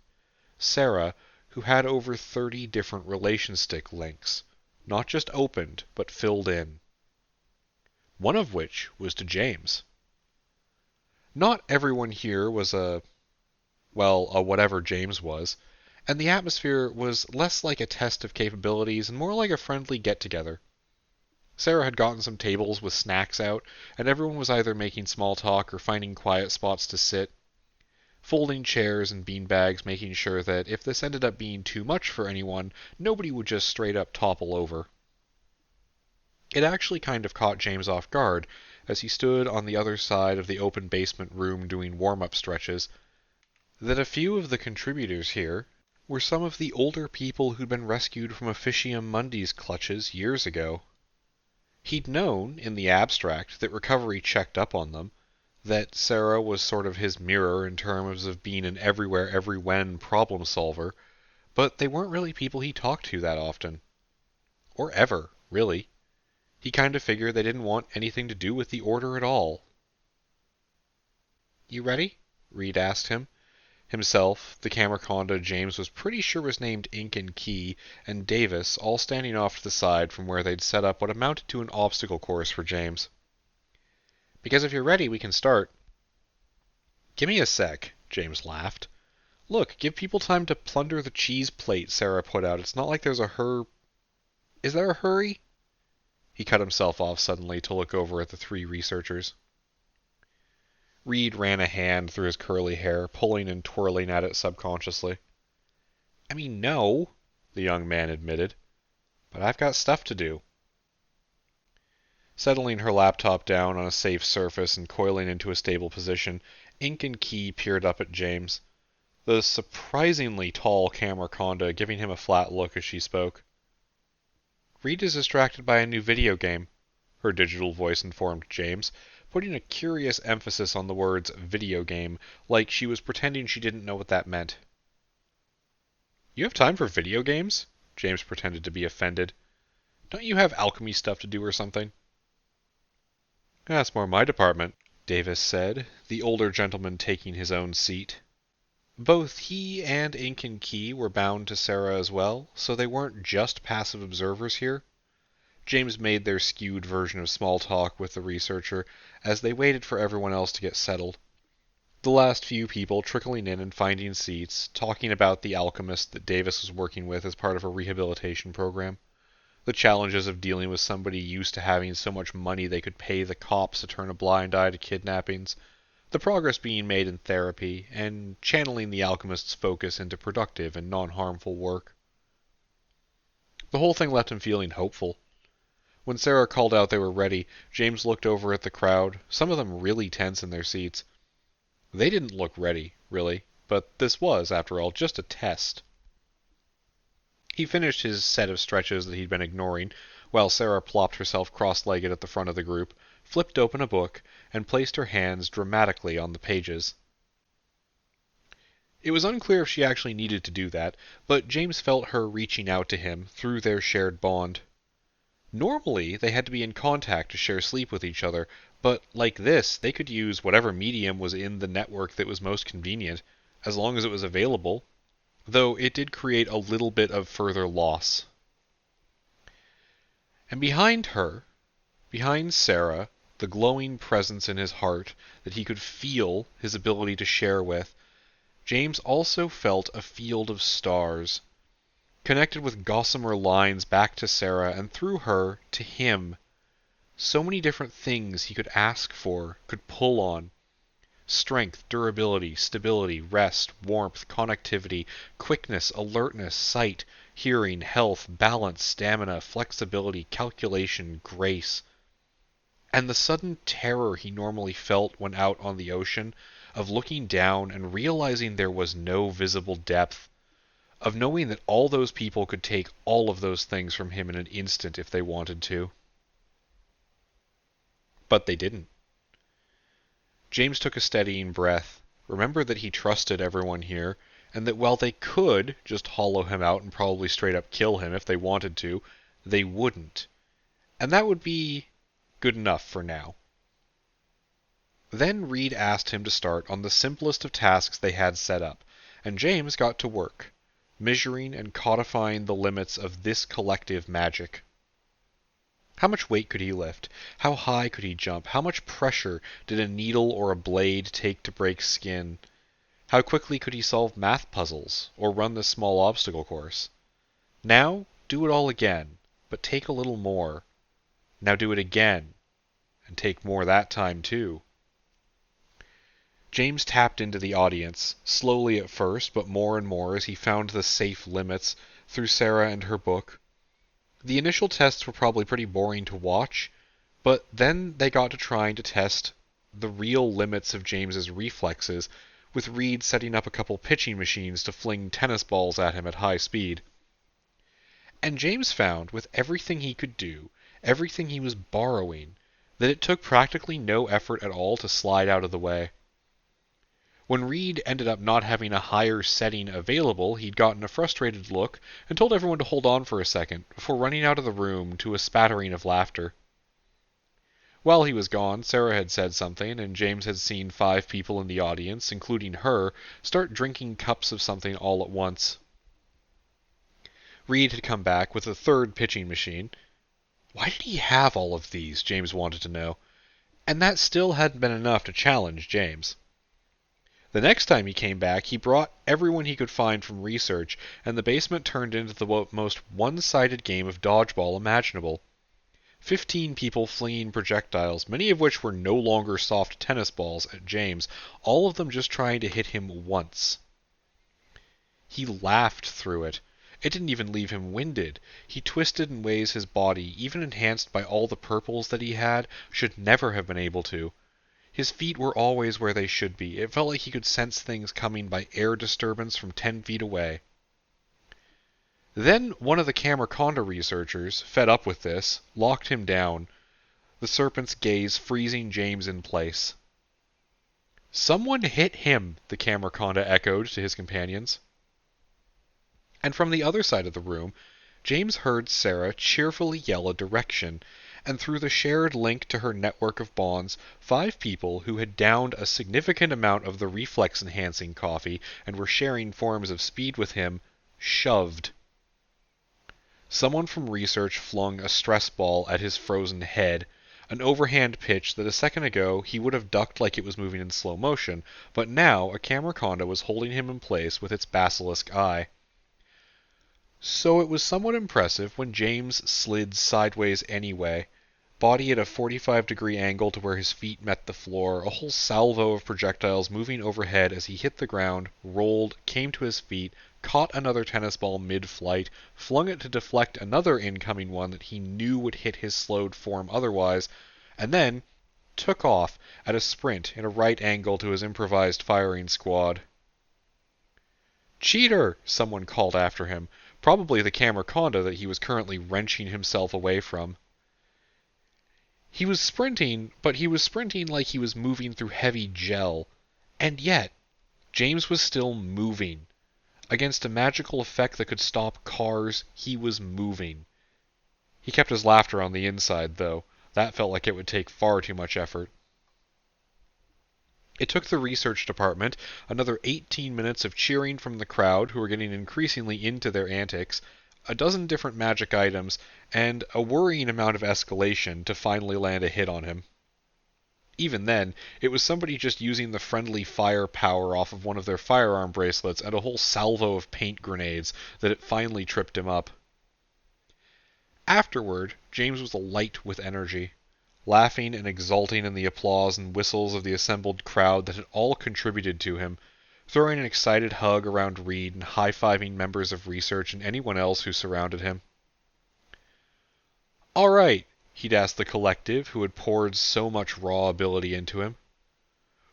A: Sarah, who had over 30 different relation stick links, not just opened, but filled in. One of which was to James. Not everyone here was a whatever James was, and the atmosphere was less like a test of capabilities and more like a friendly get-together. Sarah had gotten some tables with snacks out, and everyone was either making small talk or finding quiet spots to sit, folding chairs and beanbags, making sure that if this ended up being too much for anyone, nobody would just straight up topple over. It actually kind of caught James off guard, as he stood on the other side of the open basement room doing warm-up stretches, that a few of the contributors here were some of the older people who'd been rescued from Officium Mundi's clutches years ago. He'd known, in the abstract, that recovery checked up on them, that Sarah was sort of his mirror in terms of being an everywhere, everywhen problem solver, but they weren't really people he talked to that often. Or ever, really. He kind of figured they didn't want anything to do with the Order at all. "You ready?" Reed asked him. Himself, the Camerconda James was pretty sure was named Ink and Key, and Davis, all standing off to the side from where they'd set up what amounted to an obstacle course for James. "Because if you're ready, we can start." "Give me a sec," James laughed. "Look, give people time to plunder the cheese plate Sarah put out. It's not like there's a Is there a hurry?" He cut himself off suddenly to look over at the three researchers. Reed ran a hand through his curly hair, pulling and twirling at it subconsciously. "I mean, no," the young man admitted. "But I've got stuff to do." Settling her laptop down on a safe surface and coiling into a stable position, Ink and Key peered up at James, the surprisingly tall Camerconda giving him a flat look as she spoke. "Reed is distracted by a new video game," her digital voice informed James, putting a curious emphasis on the words video game, like she was pretending she didn't know what that meant. "You have time for video games?" James pretended to be offended. "Don't you have alchemy stuff to do or something?" That's more my department, Davis said, the older gentleman taking his own seat. Both he and Ink and Key were bound to Sarah as well, so they weren't just passive observers here. James made their skewed version of small talk with the researcher as they waited for everyone else to get settled. The last few people trickling in and finding seats, talking about the alchemist that Davis was working with as part of a rehabilitation program. The challenges of dealing with somebody used to having so much money they could pay the cops to turn a blind eye to kidnappings, the progress being made in therapy, and channeling the alchemist's focus into productive and non-harmful work. The whole thing left him feeling hopeful. When Sarah called out they were ready, James looked over at the crowd, some of them really tense in their seats. They didn't look ready, really, but this was, after all, just a test. He finished his set of stretches that he'd been ignoring, while Sarah plopped herself cross-legged at the front of the group, flipped open a book, and placed her hands dramatically on the pages. It was unclear if she actually needed to do that, but James felt her reaching out to him through their shared bond. Normally, they had to be in contact to share sleep with each other, but like this, they could use whatever medium was in the network that was most convenient, as long as it was available, though it did create a little bit of further loss. And behind her, behind Sarah, the glowing presence in his heart that he could feel his ability to share with, James also felt a field of stars, connected with gossamer lines back to Sarah and through her to him. So many different things he could ask for, could pull on. Strength, durability, stability, rest, warmth, connectivity, quickness, alertness, sight, hearing, health, balance, stamina, flexibility, calculation, grace. And the sudden terror he normally felt when out on the ocean, of looking down and realizing there was no visible depth, of knowing that all those people could take all of those things from him in an instant if they wanted to. But they didn't. James took a steadying breath, remembered that he trusted everyone here, and that while they could just hollow him out and probably straight up kill him if they wanted to, they wouldn't. And that would be good enough for now. Then Reed asked him to start on the simplest of tasks they had set up, and James got to work, measuring and codifying the limits of this collective magic. How much weight could he lift? How high could he jump? How much pressure did a needle or a blade take to break skin? How quickly could he solve math puzzles, or run this small obstacle course? Now, do it all again, but take a little more. Now do it again, and take more that time too. James tapped into the audience, slowly at first, but more and more as he found the safe limits through Sarah and her book. The initial tests were probably pretty boring to watch, but then they got to trying to test the real limits of James's reflexes, with Reed setting up a couple pitching machines to fling tennis balls at him at high speed. And James found, with everything he could do, everything he was borrowing, that it took practically no effort at all to slide out of the way. When Reed ended up not having a higher setting available, he'd gotten a frustrated look and told everyone to hold on for a second before running out of the room to a spattering of laughter. While he was gone, Sarah had said something, and James had seen 5 people in the audience, including her, start drinking cups of something all at once. Reed had come back with a 3rd pitching machine. Why did he have all of these, James wanted to know. And that still hadn't been enough to challenge James. The next time he came back, he brought everyone he could find from research, and the basement turned into the most one-sided game of dodgeball imaginable. 15 people flinging projectiles, many of which were no longer soft tennis balls, at James, all of them just trying to hit him once. He laughed through it. It didn't even leave him winded. He twisted in ways his body, even enhanced by all the purples that he had, should never have been able to. His feet were always where they should be. It felt like he could sense things coming by air disturbance from 10 feet away. Then one of the Camerconda researchers, fed up with this, locked him down, the serpent's gaze freezing James in place. "Someone hit him," the Camerconda echoed to his companions. And from the other side of the room, James heard Sarah cheerfully yell a direction, and through the shared link to her network of bonds, 5 people who had downed a significant amount of the reflex-enhancing coffee and were sharing forms of speed with him, shoved. Someone from research flung a stress ball at his frozen head, an overhand pitch that a second ago he would have ducked like it was moving in slow motion, but now a camera conda was holding him in place with its basilisk eye. So it was somewhat impressive when James slid sideways anyway, body at a 45-degree angle to where his feet met the floor, a whole salvo of projectiles moving overhead as he hit the ground, rolled, came to his feet, caught another tennis ball mid-flight, flung it to deflect another incoming one that he knew would hit his slowed form otherwise, and then took off at a sprint in a right angle to his improvised firing squad. "Cheater!" someone called after him, probably the camera conda that he was currently wrenching himself away from. He was sprinting, but he was sprinting like he was moving through heavy gel. And yet, James was still moving. Against a magical effect that could stop cars, he was moving. He kept his laughter on the inside, though. That felt like it would take far too much effort. It took the research department another 18 minutes of cheering from the crowd, who were getting increasingly into their antics, a dozen different magic items, and a worrying amount of escalation to finally land a hit on him. Even then, it was somebody just using the friendly fire power off of one of their firearm bracelets and a whole salvo of paint grenades that it finally tripped him up. Afterward, James was alight with energy, laughing and exulting in the applause and whistles of the assembled crowd that had all contributed to him, throwing an excited hug around Reed and high-fiving members of research and anyone else who surrounded him. "All right," he'd asked the collective who had poured so much raw ability into him.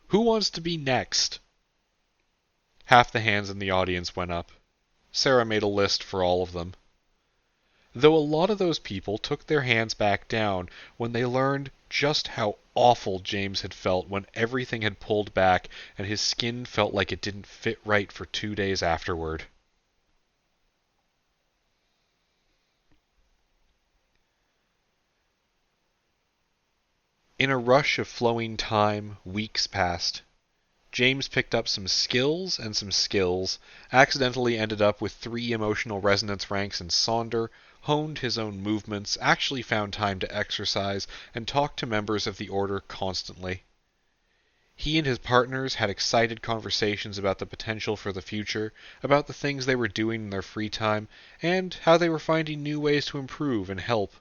A: "Who wants to be next?" Half the hands in the audience went up. Sarah made a list for all of them. Though a lot of those people took their hands back down when they learned just how awful James had felt when everything had pulled back and his skin felt like it didn't fit right for 2 days afterward. In a rush of flowing time, weeks passed. James picked up some skills and some skills, accidentally ended up with 3 emotional resonance ranks in Sonder, honed his own movements, actually found time to exercise, and talked to members of the Order constantly. He and his partners had excited conversations about the potential for the future, about the things they were doing in their free time, and how they were finding new ways to improve and help.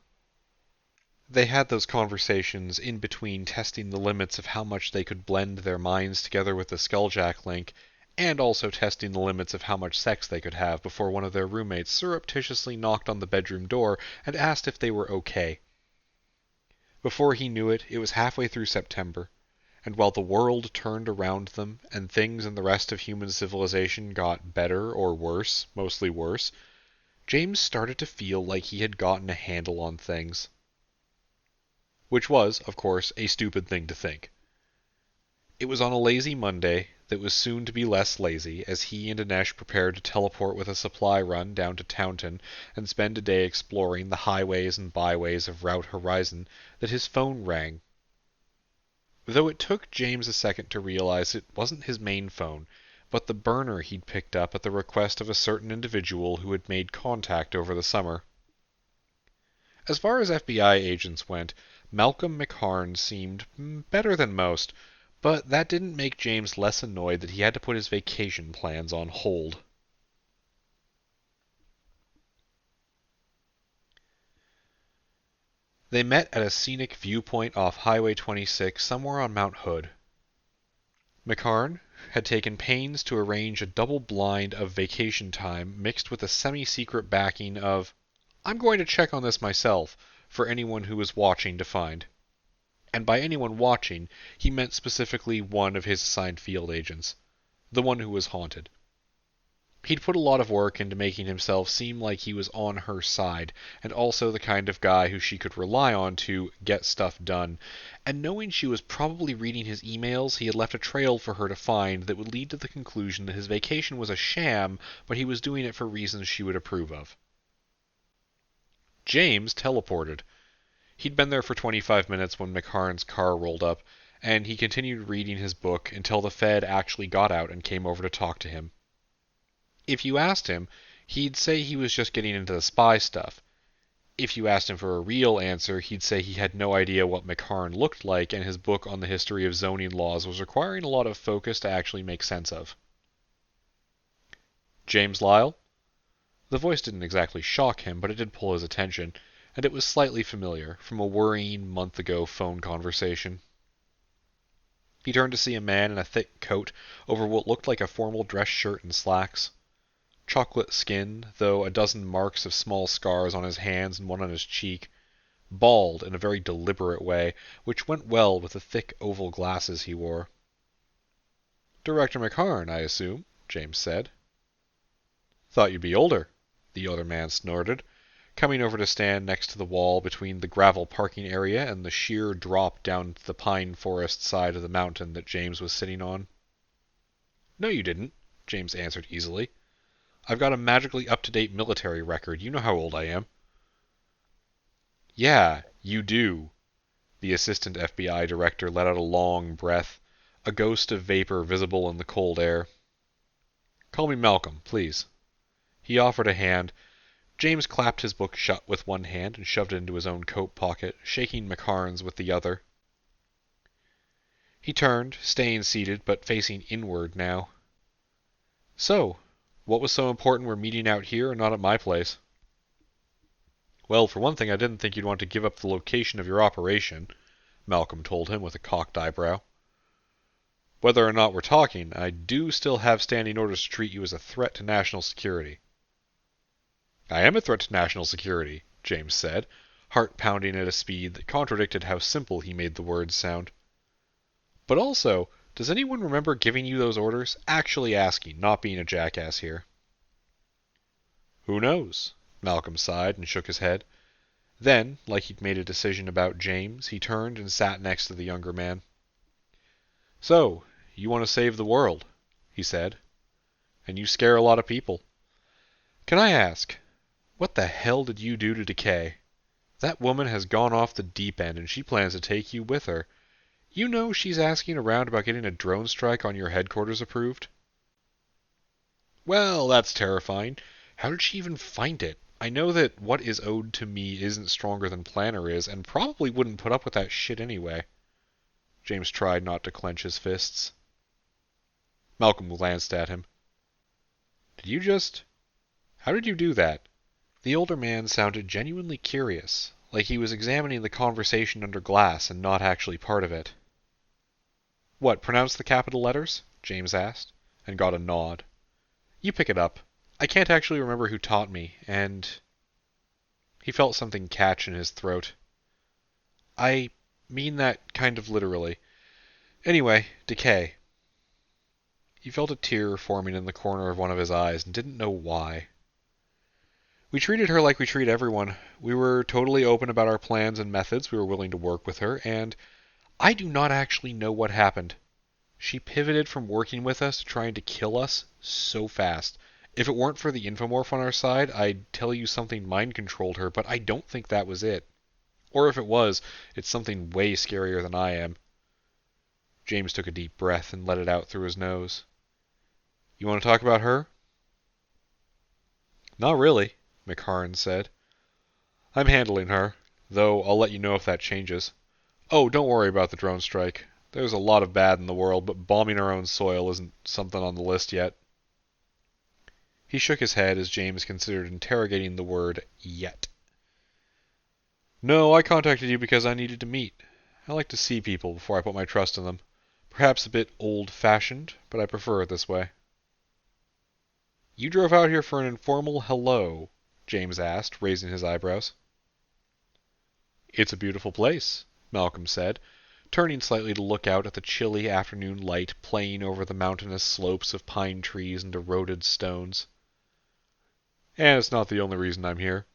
A: They had those conversations in between testing the limits of how much they could blend their minds together with the Skulljack link, and also testing the limits of how much sex they could have before one of their roommates surreptitiously knocked on the bedroom door and asked if they were okay. Before he knew it, it was halfway through September, and while the world turned around them and things in the rest of human civilization got better or worse, mostly worse, James started to feel like he had gotten a handle on things. Which was, of course, a stupid thing to think. It was on a lazy Monday that was soon to be less lazy as he and Dinesh prepared to teleport with a supply run down to Taunton and spend a day exploring the highways and byways of Route Horizon that his phone rang. Though it took James a second to realize it wasn't his main phone, but the burner he'd picked up at the request of a certain individual who had made contact over the summer. As far as FBI agents went, Malcolm McHarn seemed better than most, but that didn't make James less annoyed that he had to put his vacation plans on hold. They met at a scenic viewpoint off Highway 26 somewhere on Mount Hood. McHarn had taken pains to arrange a double blind of vacation time mixed with a semi-secret backing of, "I'm going to check on this myself," for anyone who was watching to find. And by anyone watching, he meant specifically one of his assigned field agents, the one who was haunted. He'd put a lot of work into making himself seem like he was on her side, and also the kind of guy who she could rely on to get stuff done, and knowing she was probably reading his emails, he had left a trail for her to find that would lead to the conclusion that his vacation was a sham, but he was doing it for reasons she would approve of. James teleported. He'd been there for 25 minutes when McHarn's car rolled up, and he continued reading his book until the Fed actually got out and came over to talk to him. If you asked him, he'd say he was just getting into the spy stuff. If you asked him for a real answer, he'd say he had no idea what McHarn looked like, and his book on the history of zoning laws was requiring a lot of focus to actually make sense of. James Lyle? The voice didn't exactly shock him, but it did pull his attention, and it was slightly familiar, from a worrying month-ago phone conversation. He turned to see a man in a thick coat over what looked like a formal dress shirt and slacks. Chocolate skin, though a dozen marks of small scars on his hands and one on his cheek. Bald in a very deliberate way, which went well with the thick oval glasses he wore. "Director McHarn, I assume," James said. "Thought you'd be older," the other man snorted, coming over to stand next to the wall between the gravel parking area and the sheer drop down to the pine forest side of the mountain that James was sitting on. "No, you didn't," James answered easily. "I've got a magically up-to-date military record. You know how old I am." "Yeah, you do." The assistant FBI director let out a long breath, a ghost of vapor visible in the cold air. "Call me Malcolm, please." He offered a hand. James clapped his book shut with one hand and shoved it into his own coat pocket, shaking McHarn's with the other. He turned, staying seated, but facing inward now. "So, what was so important we're meeting out here and not at my place?" "Well, for one thing, I didn't think you'd want to give up the location of your operation," Malcolm told him with a cocked eyebrow. "Whether or not we're talking, I do still have standing orders to treat you as a threat to national security." "I am a threat to national security," James said, heart pounding at a speed that contradicted how simple he made the words sound. "But also, does anyone remember giving you those orders? Actually asking, not being a jackass here." "Who knows?" Malcolm sighed and shook his head. Then, like he'd made a decision about James, he turned and sat next to the younger man. "So, you want to save the world," he said. "And you scare a lot of people. Can I ask, what the hell did you do to Decay? That woman has gone off the deep end, and she plans to take you with her. You know she's asking around about getting a drone strike on your headquarters approved?" "Well, that's terrifying. How did she even find it? I know that what is owed to me isn't stronger than Planner is, and probably wouldn't put up with that shit anyway." James tried not to clench his fists. Malcolm glanced at him. How did you do that?" The older man sounded genuinely curious, like he was examining the conversation under glass and not actually part of it. "What, pronounce the capital letters?" James asked, and got a nod. "You pick it up. I can't actually remember who taught me, and—" He felt something catch in his throat. "I mean that kind of literally. Anyway, Decay." He felt a tear forming in the corner of one of his eyes and didn't know why. "We treated her like we treat everyone. We were totally open about our plans and methods. We were willing to work with her, and I do not actually know what happened. She pivoted from working with us to trying to kill us so fast. If it weren't for the infomorph on our side, I'd tell you something mind-controlled her, but I don't think that was it. Or if it was, it's something way scarier than I am." James took a deep breath and let it out through his nose. "You want to talk about her?" "Not really," McHarn said. "I'm handling her, though I'll let you know if that changes. Oh, don't worry about the drone strike. There's a lot of bad in the world, but bombing our own soil isn't something on the list yet." He shook his head as James considered interrogating the word yet. "No, I contacted you because I needed to meet. I like to see people before I put my trust in them. Perhaps a bit old-fashioned, but I prefer it this way." "You drove out here for an informal hello?" James asked, raising his eyebrows. "It's a beautiful place," Malcolm said, turning slightly to look out at the chilly afternoon light playing over the mountainous slopes of pine trees and eroded stones. "And it's not the only reason I'm here."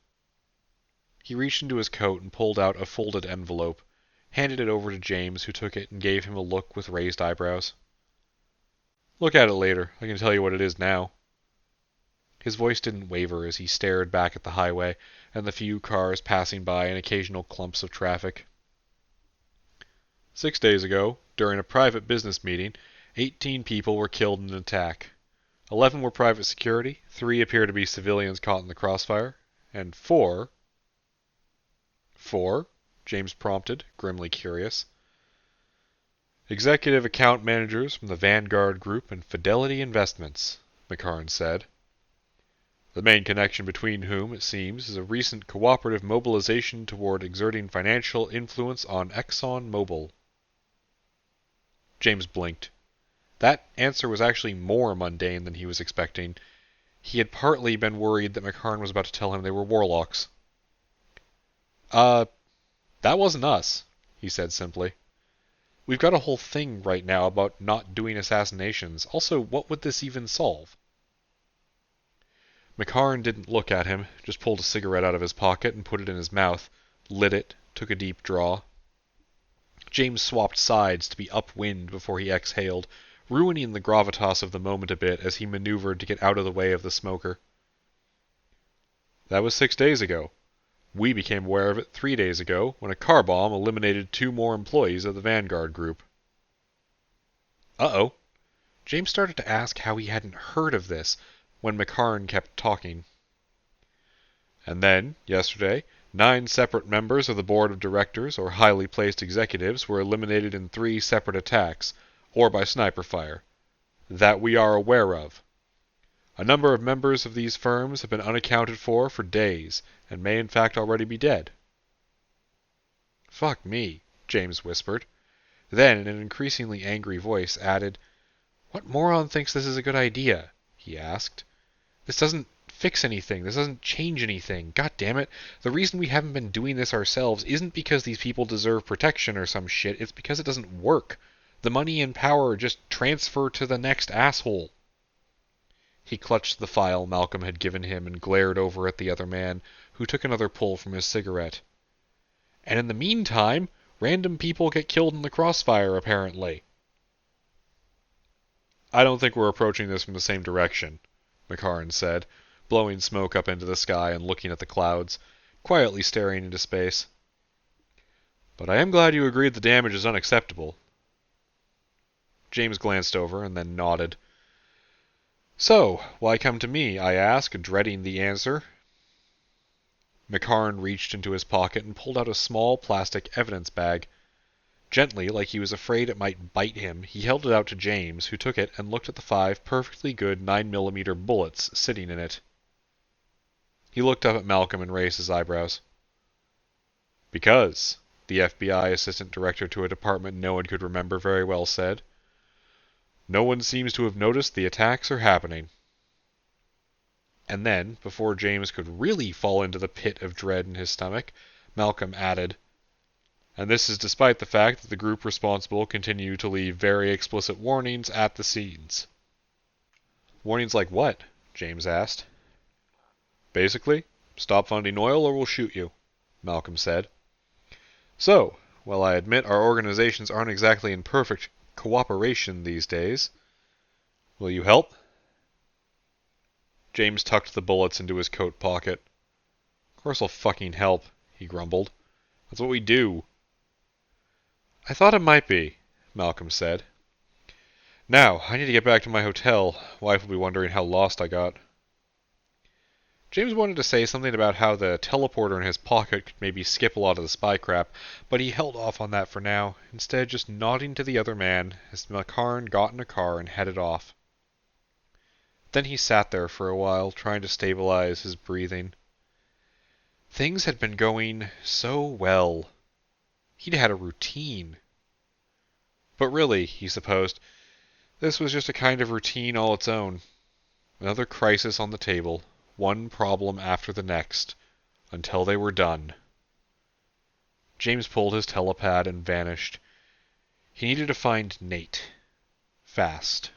A: He reached into his coat and pulled out a folded envelope, handed it over to James, who took it and gave him a look with raised eyebrows. "Look at it later. I can tell you what it is now." His voice didn't waver as he stared back at the highway and the few cars passing by and occasional clumps of traffic. 6 days ago, during a private business meeting, 18 people were killed in an attack. 11 were private security, 3 appear to be civilians caught in the crossfire, and 4... 4? James prompted, grimly curious. Executive account managers from the Vanguard Group and Fidelity Investments, McCarn said. The main connection between whom, it seems, is a recent cooperative mobilization toward exerting financial influence on ExxonMobil. James blinked. That answer was actually more mundane than he was expecting. He had partly been worried that McCarn was about to tell him they were warlocks. That wasn't us, he said simply. We've got a whole thing right now about not doing assassinations. Also, what would this even solve? McCarn didn't look at him, just pulled a cigarette out of his pocket and put it in his mouth, lit it, took a deep draw. James swapped sides to be upwind before he exhaled, ruining the gravitas of the moment a bit as he maneuvered to get out of the way of the smoker. That was 6 days ago. We became aware of it 3 days ago, when a car bomb eliminated 2 more employees of the Vanguard Group. Uh-oh. James started to ask how he hadn't heard of this, when McCarn kept talking. And then, yesterday, 9 separate members of the board of directors or highly placed executives were eliminated in 3 separate attacks, or by sniper fire. That we are aware of. A number of members of these firms have been unaccounted for days, and may in fact already be dead. Fuck me, James whispered. Then, in an increasingly angry voice, added, What moron thinks this is a good idea? He asked. This doesn't fix anything. This doesn't change anything. God damn it. The reason we haven't been doing this ourselves isn't because these people deserve protection or some shit. It's because it doesn't work. The money and power just transfer to the next asshole. He clutched the file Malcolm had given him and glared over at the other man, who took another pull from his cigarette. And in the meantime, random people get killed in the crossfire, apparently. I don't think we're approaching this from the same direction, McCarn said, blowing smoke up into the sky and looking at the clouds, quietly staring into space. But I am glad you agreed the damage is unacceptable. James glanced over and then nodded. So, why come to me? I asked, dreading the answer. McCarn reached into his pocket and pulled out a small plastic evidence bag. Gently, like he was afraid it might bite him, he held it out to James, who took it and looked at the 5 perfectly good 9mm bullets sitting in it. He looked up at Malcolm and raised his eyebrows. Because, the FBI assistant director to a department no one could remember very well said, no one seems to have noticed the attacks are happening. And then, before James could really fall into the pit of dread in his stomach, Malcolm added, And this is despite the fact that the group responsible continue to leave very explicit warnings at the scenes. Warnings like what? James asked. Basically, stop funding oil or we'll shoot you, Malcolm said. So, while I admit our organizations aren't exactly in perfect cooperation these days, will you help? James tucked the bullets into his coat pocket. Of course I'll fucking help, he grumbled. That's what we do. I thought it might be, Malcolm said. Now, I need to get back to my hotel. Wife will be wondering how lost I got. James wanted to say something about how the teleporter in his pocket could maybe skip a lot of the spy crap, but he held off on that for now, instead just nodding to the other man as McCarn got in a car and headed off. Then he sat there for a while, trying to stabilize his breathing. Things had been going so well. He'd had a routine. But really, he supposed, this was just a kind of routine all its own. Another crisis on the table, one problem after the next, until they were done. James pulled his telepad and vanished. He needed to find Nate. Fast.